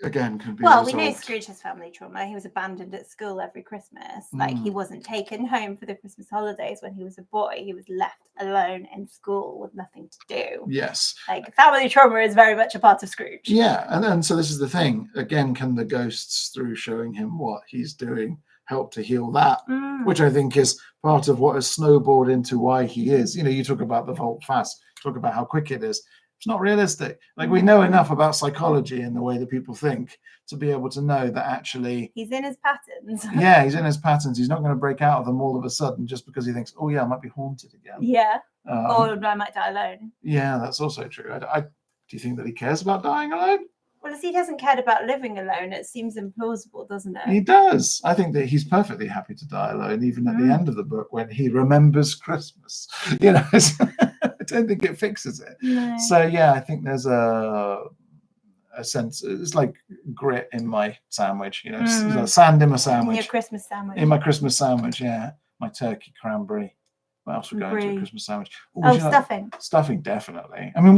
again could be resolved. We know Scrooge has family trauma. He was abandoned at school every Christmas. Like, he wasn't taken home for the Christmas holidays when he was a boy. He was left alone in school with nothing to do. Yes. Like, family trauma is very much a part of Scrooge. Yeah, and then so this is the thing. Again, can the ghosts, through showing him what he's doing, help to heal that? Which I think is part of what has snowballed into why he is. You talk about the volte-face, talk about how quick it is. It's not realistic. Like, we know enough about psychology and the way that people think to be able to know that actually he's in his patterns. He's in his patterns. He's not going to break out of them all of a sudden just because he thinks, I might be haunted again. Or I might die alone. Yeah, that's also true. Do you think that he cares about dying alone? Well, as he hasn't cared about living alone, it seems implausible, doesn't it? He does. I think that he's perfectly happy to die alone, even at the end of the book when he remembers Christmas. I don't think it fixes it. No. So I think there's a sense. It's like grit in my sandwich. Sand in my sandwich. In your Christmas sandwich. In my Christmas sandwich, my turkey cranberry. What else would go into a Christmas sandwich? Stuffing. Stuffing, definitely. I mean,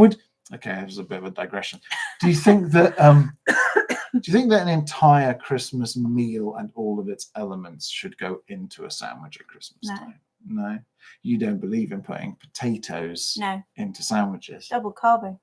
okay, it was a bit of a digression. Do you think that an entire Christmas meal and all of its elements should go into a sandwich at Christmas time? No. You don't believe in putting potatoes into sandwiches? Double carbo.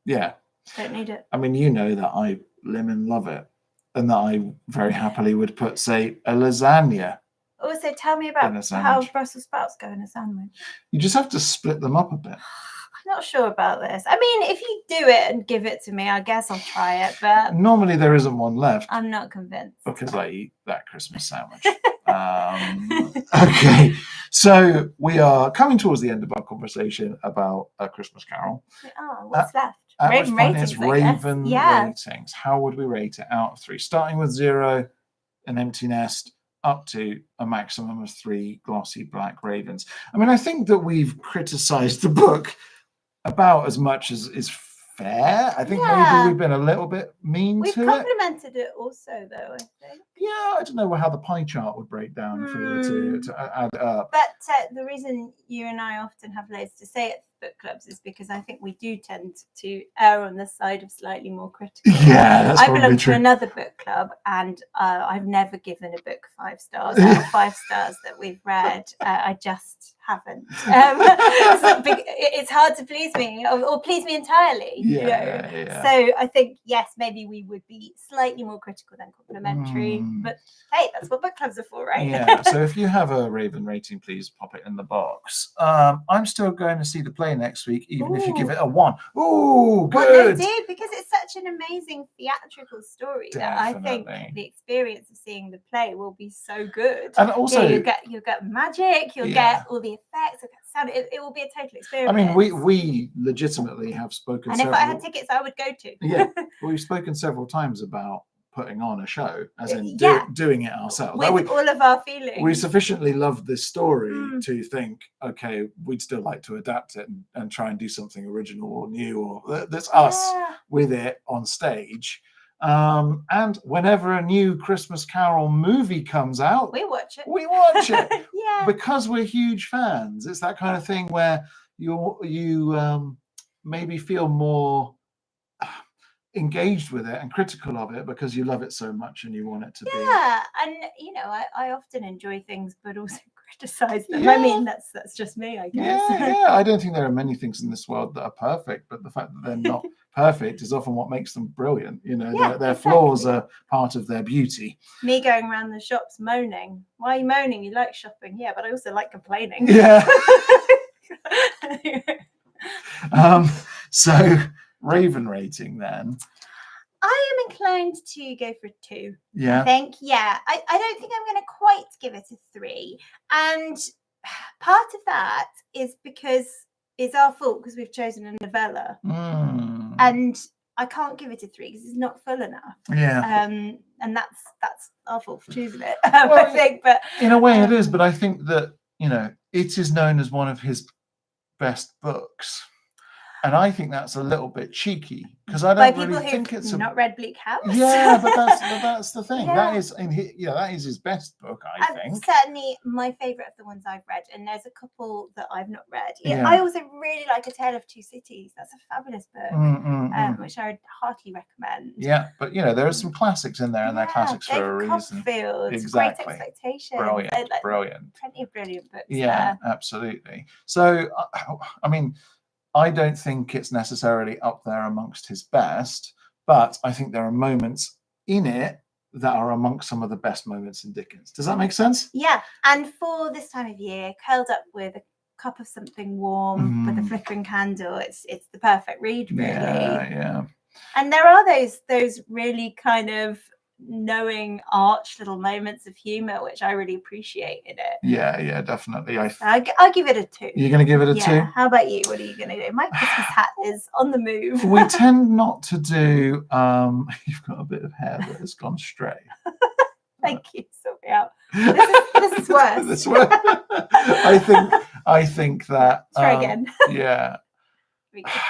Yeah. Don't need it. I mean, that I lemon love it, and that I very happily would put, say, a lasagna. Also, tell me about how Brussels sprouts go in a sandwich. You just have to split them up a bit. I'm not sure about this. I mean, if you do it and give it to me, I guess I'll try it. But normally there isn't one left. I'm not convinced. Because I eat that Christmas sandwich. Okay, so we are coming towards the end of our conversation about A Christmas Carol. Oh, what's left? At Raven which point ratings, it's I guess. Raven Yeah. ratings. How would we rate it out of 3? Starting with 0, an empty nest, up to a maximum of 3 glossy black ravens. I mean, I think that we've criticized the book about as much as is fair. I think maybe we've been a little bit mean We've to it. complimented it also, though, I think. Yeah, I don't know how the pie chart would break down if we were to add it up. But the reason you and I often have loads to say at book clubs is because I think we do tend to err on the side of slightly more critical. Yeah, that's probably true. I belong to another book club, and I've never given a book 5 stars out of 5 stars that we've read. I just haven't. It's hard to please me or please me entirely. Yeah. So I think, yes, maybe we would be slightly more critical than complimentary, but hey, that's what book clubs are for, right? Yeah, so if you have a Raven rating, please pop it in the box. I'm still going to see the play next week, even if you give it a 1. Ooh, good. Well, no, do, because it's such an amazing theatrical story that I think the experience of seeing the play will be so good. And also, you'll get magic, you'll get all the effects, you'll get sound. It will be a total experience. I mean, we legitimately have spoken. And if I had tickets, I would go to. Yeah, we've spoken several times about putting on a show, as in doing it ourselves. With all of our feelings. We sufficiently loved this story to think, okay, we'd still like to adapt it and try and do something original or new, or that's us with it on stage. And whenever a new Christmas Carol movie comes out, we watch it. Yeah. Because we're huge fans. It's that kind of thing where you maybe feel more engaged with it and critical of it because you love it so much and you want it to be. Yeah, and I often enjoy things but also criticize them. I mean, that's just me, I guess. Yeah. I don't think there are many things in this world that are perfect, but the fact that they're not perfect is often what makes them brilliant. Their flaws are part of their beauty. Me going around the shops moaning. Why are you moaning? You like shopping? Yeah, but I also like complaining. Yeah. So Raven rating then. I am inclined to go for a 2. Yeah. I think, I don't think I'm going to quite give it a 3. And part of that is because it's our fault because we've chosen a novella. And I can't give it a 3 because it's not full enough. Yeah. And that's our fault for choosing it. I think, but in a way it is, but I think that, it is known as one of his best books. And I think that's a little bit cheeky because I don't really think it's not read Bleak House. Yeah, but that's the thing. That is his best book, I think. Certainly my favourite of the ones I've read, and there's a couple that I've not read. I also really like A Tale of Two Cities. That's a fabulous book, which I would heartily recommend. Yeah, but there are some classics in there, and they're classics for a reason. Exactly. Great Expectations. Brilliant. Plenty of brilliant books. Yeah, absolutely. So, I mean, I don't think it's necessarily up there amongst his best, but I think there are moments in it that are amongst some of the best moments in Dickens. Does that make sense? Yeah, and for this time of year, curled up with a cup of something warm with a flickering candle, it's the perfect read, really. Yeah. And there are those really kind of knowing arch little moments of humor which I really appreciate in it. Yeah, definitely. I'll give it a 2. You're gonna give it a 2? How about you? What are you gonna do? My Christmas hat is on the move. We tend not to do you've got a bit of hair that has gone stray. Thank you. Sort me out. This is worse. This worse. I think that try again. Yeah.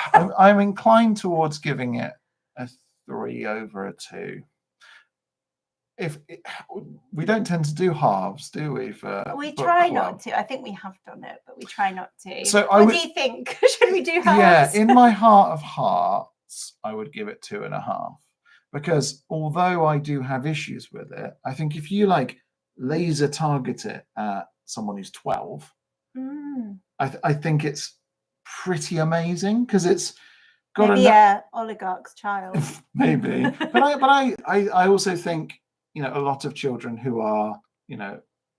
I'm inclined towards giving it a 3 over a 2. We don't tend to do halves, do we? We try not to. I think we have done it, but we try not to. So what do you think? Should we do halves? Yeah, in my heart of hearts, I would give it 2.5, because although I do have issues with it, I think if you laser target it at someone who's 12, I think it's pretty amazing because it's got maybe oligarch's child. Maybe, but I also think. A lot of children who are,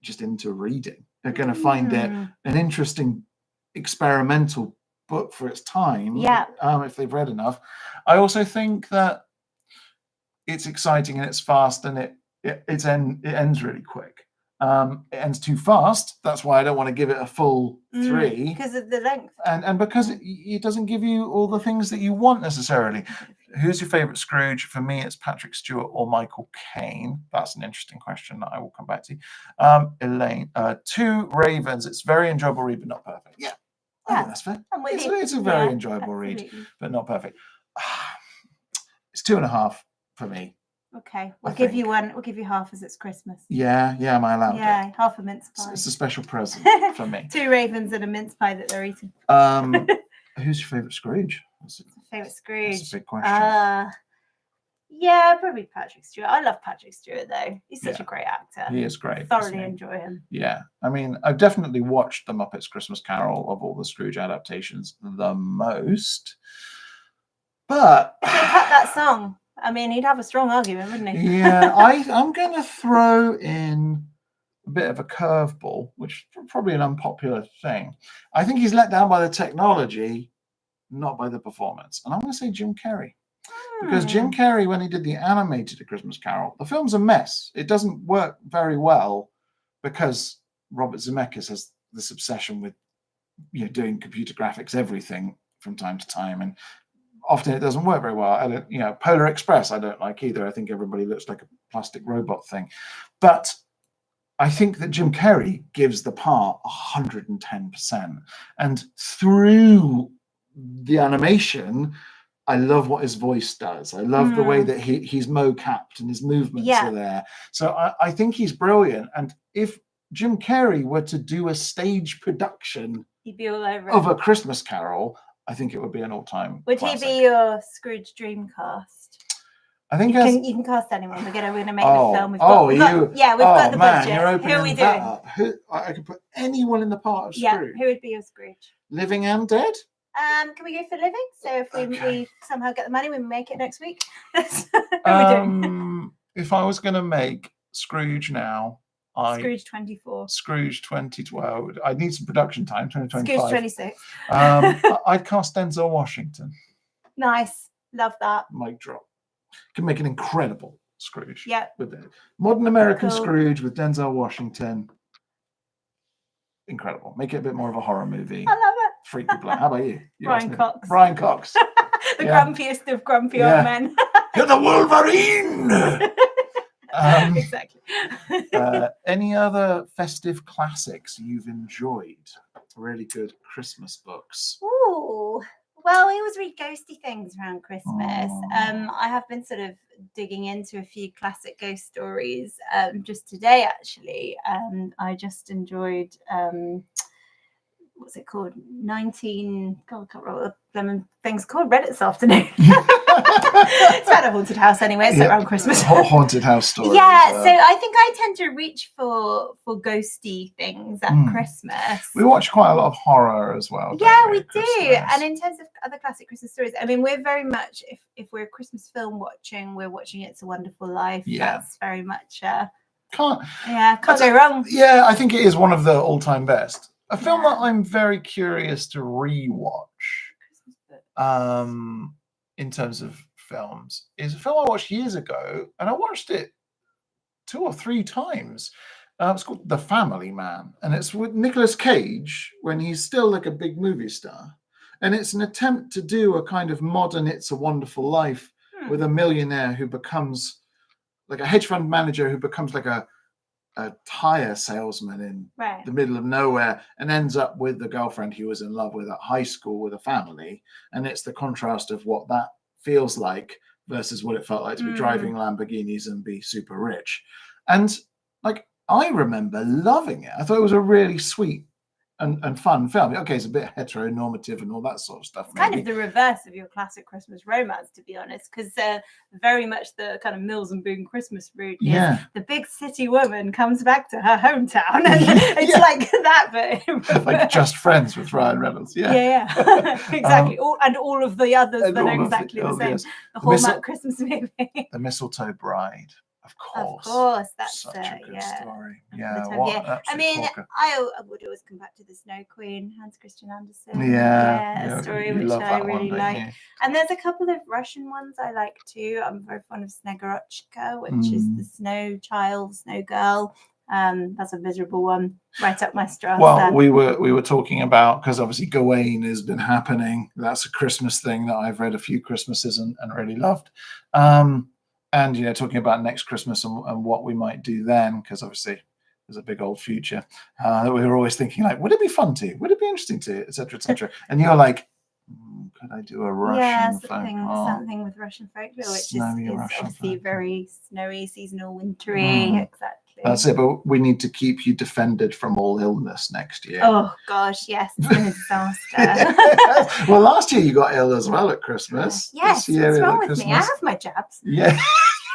just into reading are going to find it an interesting experimental book for its time. Yeah. If they've read enough. I also think that it's exciting and it's fast and it ends really quick. It ends too fast. That's why I don't want to give it a full 3. Because of the length. And because it doesn't give you all the things that you want necessarily. Who's your favourite Scrooge? For me, it's Patrick Stewart or Michael Caine. That's an interesting question that I will come back to. Elaine, 2 Ravens. It's very enjoyable read, but not perfect. Yeah, I think that's fair. It's a very enjoyable read, but not perfect. It's 2.5 for me. Okay, we'll give you one. We'll give you half as it's Christmas. Yeah. Am I allowed? Yeah, half a mince pie. It's a special present for me. 2 ravens and a mince pie that they're eating. Who's your favourite Scrooge? Favourite Scrooge? That's a big question. Yeah, probably Patrick Stewart. I love Patrick Stewart though. He's such a great actor. He is great. I thoroughly enjoy him. Yeah, I mean, I've definitely watched The Muppets Christmas Carol of all the Scrooge adaptations the most. But if they cut that song, I mean, he'd have a strong argument, wouldn't he? Yeah, I'm going to throw in a bit of a curveball, which is probably an unpopular thing. I think he's let down by the technology, not by the performance. And I'm going to say Jim Carrey. Because Jim Carrey, when he did the animated A Christmas Carol, the film's a mess. It doesn't work very well because Robert Zemeckis has this obsession with doing computer graphics, everything from time to time. And often it doesn't work very well. Polar Express, I don't like either. I think everybody looks like a plastic robot thing. But I think that Jim Carrey gives the part 110%. And through the animation, I love what his voice does. I love the way that he's mo-capped and his movements are there. So I think he's brilliant. And if Jim Carrey were to do a stage production he'd be all over of A Christmas Carol, I think it would be an all-time Would classic. he be your Scrooge Dreamcast? I think you can cast anyone. We're gonna make the film. We've got the budget. You're Who are we that doing? up. I could put anyone in the part of Scrooge. Who would be your Scrooge? Living and dead? Can we go for living? So if we somehow get the money, we make it next week. Who are we doing? If I was going to make Scrooge now, Scrooge 24. Scrooge 2012. I need some production time. 2025. Scrooge 26. I'd cast Denzel Washington. Nice, love that. Mic drop. Can make an incredible Scrooge. Yeah. With it. Modern American Scrooge with Denzel Washington. Incredible. Make it a bit more of a horror movie. I love it. Freak people out. How about you? Brian Cox. Brian Cox. The grumpiest of grumpy old men. You're the Wolverine. Exactly. Any other festive classics you've enjoyed? Really good Christmas books. Ooh. Well, we always read ghosty things around Christmas. I have been sort of digging into a few classic ghost stories just today, actually. I just enjoyed, what's it called? I can't remember what the thing's called. Read it this afternoon. It's about a haunted house anyway. It's around Christmas. Haunted house stories. Yeah, so I think I tend to reach for ghosty things at Christmas. We watch quite a lot of horror as well. Yeah, we do. And in terms of other classic Christmas stories, I mean, we're very much, if we're a Christmas film watching, we're watching It's a Wonderful Life. Yeah. That's very much can't go wrong. Yeah, I think it is one of the all-time best. A film that I'm very curious to rewatch. In terms of films, is a film I watched years ago, and I watched it 2 or 3 times. It's called The Family Man, and it's with Nicolas Cage when he's still like a big movie star. And it's an attempt to do a kind of modern It's a Wonderful Life with a millionaire who becomes like a hedge fund manager who becomes like a tire salesman in the middle of nowhere and ends up with the girlfriend he was in love with at high school with a family. And it's the contrast of what that feels like versus what it felt like to be driving Lamborghinis and be super rich. And like, I remember loving it. I thought it was a really sweet and fun film. Okay, it's a bit heteronormative and all that sort of stuff. It's kind of the reverse of your classic Christmas romance, to be honest, because very much the kind of Mills and Boon Christmas route is the big city woman comes back to her hometown, and it's like that, but like Just Friends with Ryan Reynolds. Yeah, exactly. All of the others that are exactly the same. Yes. The Hallmark Christmas movie. The Mistletoe Bride. Of course, that's such a good story. I mean, I would always come back to The Snow Queen, Hans Christian Andersen. A story which I really like. And there's a couple of Russian ones I like too. I'm very fond of Snegorochka, which is the snow child, snow girl. That's a miserable one, right up my strata. Well, we were talking about, because obviously Gawain has been happening. That's a Christmas thing that I've read a few Christmases and really loved. And talking about next Christmas and what we might do then, because obviously there's a big old future. We were always thinking, like, would it be fun to? Would it be interesting to? Etc. Etc. And you're like, could I do a Russian something with Russian folklore, which is obviously very snowy, seasonal, wintry. Exactly. That's it. But we need to keep you defended from all illness next year. Oh gosh, yes, it's been a disaster. Well, last year you got ill as well at Christmas. Yes, this year, what's wrong with me? I have my jabs. Yeah,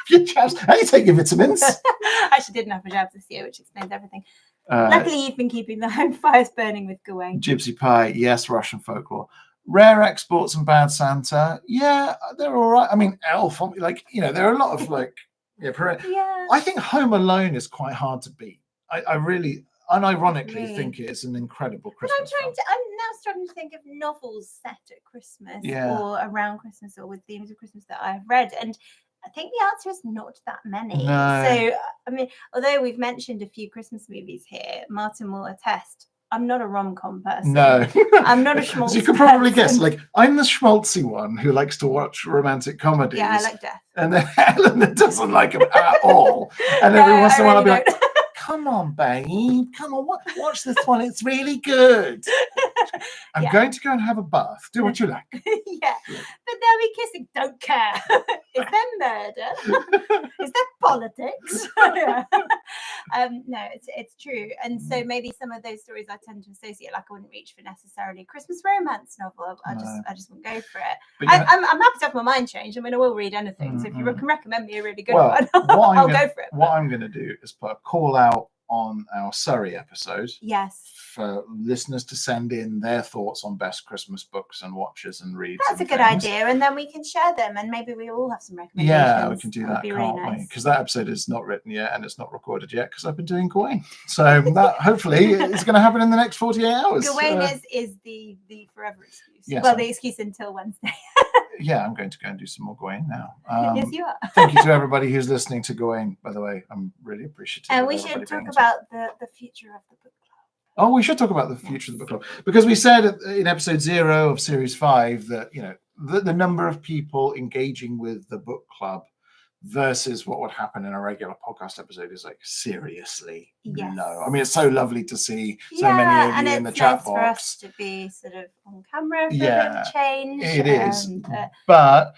your jabs. And you take your vitamins. I actually didn't have my jabs this year, which explains everything. Luckily, you've been keeping the home fires burning with Gawain. Gypsy pie, yes, Russian folklore. Rare exports and Bad Santa, yeah, they're all right. I mean, Elf, like, there are a lot of like, I think Home Alone is quite hard to beat. I really, unironically, think it's an incredible Christmas film. I'm now starting to think of novels set at Christmas or around Christmas or with themes of Christmas that I've read, and I think the answer is not that many. No. So, I mean, although we've mentioned a few Christmas movies here, Martin will attest, I'm not a rom-com person. No. I'm not a schmaltzy. So you can probably guess, like, I'm the schmaltzy one who likes to watch romantic comedies. Yeah, I like Death. And then Helen doesn't like them at all. And every once in a while I'll be like, come on, babe. Come on, watch this one. It's really good. I'm going to go and have a bath. Do what you like. Yeah. But they'll be kissing. Don't care. Is there murder? Is there politics? No, it's true. And so maybe some of those stories I tend to associate, like I wouldn't reach for necessarily a Christmas romance novel. I just wouldn't go for it. I'm happy to have my mind changed. I mean, I will read anything. So if you can recommend me a really good one, I'll go for it. What I'm going to do is put a call out on our Surrey episode. Yes. For listeners to send in their thoughts on best Christmas books and watches and reads. That's a good idea, and then we can share them, and maybe we all have some recommendations. Yeah, we can do that, can't we? Because that episode is not written yet and it's not recorded yet because I've been doing Gawain. So that hopefully is going to happen in the next 48 hours. Gawain is the forever excuse. Yes, the excuse until Wednesday. Yeah, I'm going to go and do some more Gawain now. Yes, you are. Thank you to everybody who's listening to Gawain, by the way. I'm really appreciative. And we should talk about the future of the book club. Oh, we should talk about the future of the book club. Because we said in episode 0 of series 5 that, the number of people engaging with the book club versus what would happen in a regular podcast episode is like seriously low. I mean, it's so lovely to see so many of you in the chat box. For us to be sort of on camera for a bit of change. It is. But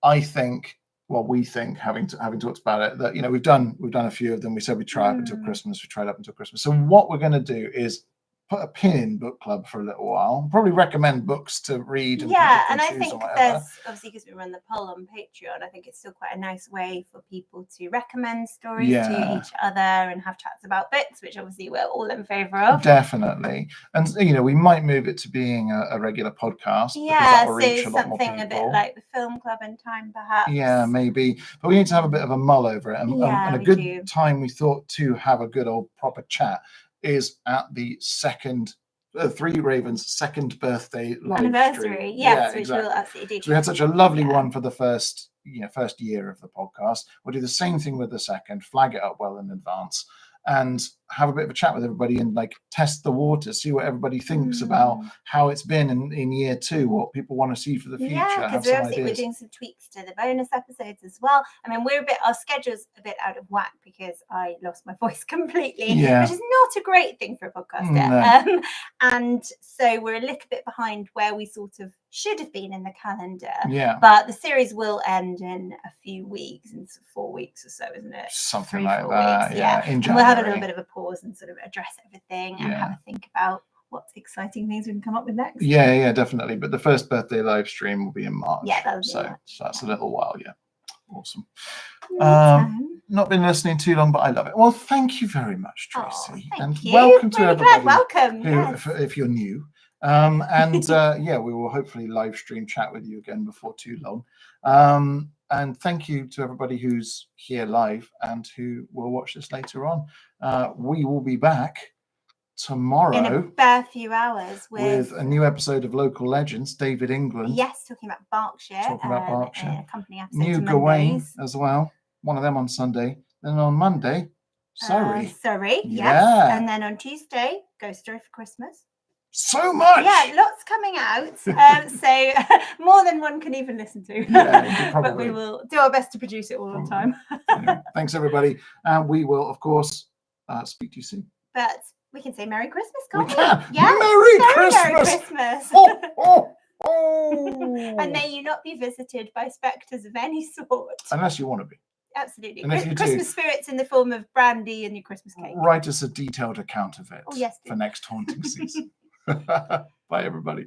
I think, we think, having talked about it, that we've done a few of them. We said we try up until Christmas. We tried up until Christmas. So what we're going to do is put a pin in book club for a little while. Probably recommend books to read. And and I think there's obviously, because we run the poll on Patreon, I think it's still quite a nice way for people to recommend stories to each other and have chats about books, which obviously we're all in favour of. Definitely, and we might move it to being a regular podcast. Yeah, so something a bit like the film club in time, perhaps. Yeah, maybe, but we need to have a bit of a mull over it, and a good time we thought to have a good old proper chat is at the second Three Ravens' second birthday anniversary. Yes, which we'll absolutely do. So we had such a lovely one for the first year of the podcast. We'll do the same thing with the second, flag it up well in advance, and have a bit of a chat with everybody and test the water, see what everybody thinks about how it's been in year 2, what people want to see for the future. Yeah, because we're doing some tweaks to the bonus episodes as well. I mean, our schedule's a bit out of whack because I lost my voice completely, which is not a great thing for a podcaster. No. And so we're a little bit behind where we sort of should have been in the calendar. Yeah. But the series will end in a few weeks, in 4 weeks or so, isn't it? Something like that. Yeah. In January. And we'll have a little bit of a pause and sort of address everything and have a think about what exciting things we can come up with next. Yeah, definitely. But the first birthday live stream will be in March. Yeah, that'll be March. So that's a little while. Yeah. Awesome. Not been listening too long, but I love it. Well, thank you very much, Tracy. Thank you. Welcome to everybody. Welcome. If you're new. We will hopefully live stream chat with you again before too long. And thank you to everybody who's here live and who will watch this later on. We will be back tomorrow in a bare few hours with a new episode of Local Legends. David England. Yes, talking about Berkshire. A company episode. New Gawain as well. One of them on Sunday. Then on Monday, Surrey. Surrey, yes. Yeah. And then on Tuesday, Ghost Story for Christmas. So much. Yeah, lots coming out. So more than one can even listen to. Yeah, but we will do our best to produce it all on time. Anyway, thanks, everybody. And we will, of course, speak to you soon. But we can say Merry Christmas, can't we? Can. Yeah. Merry Christmas. Merry Christmas. Oh. And may you not be visited by spectres of any sort. Unless you want to be. Absolutely. And if you Christmas do, spirits in the form of brandy and your Christmas cake. Write us a detailed account of it Oh, yes, for next haunting season. Bye, everybody.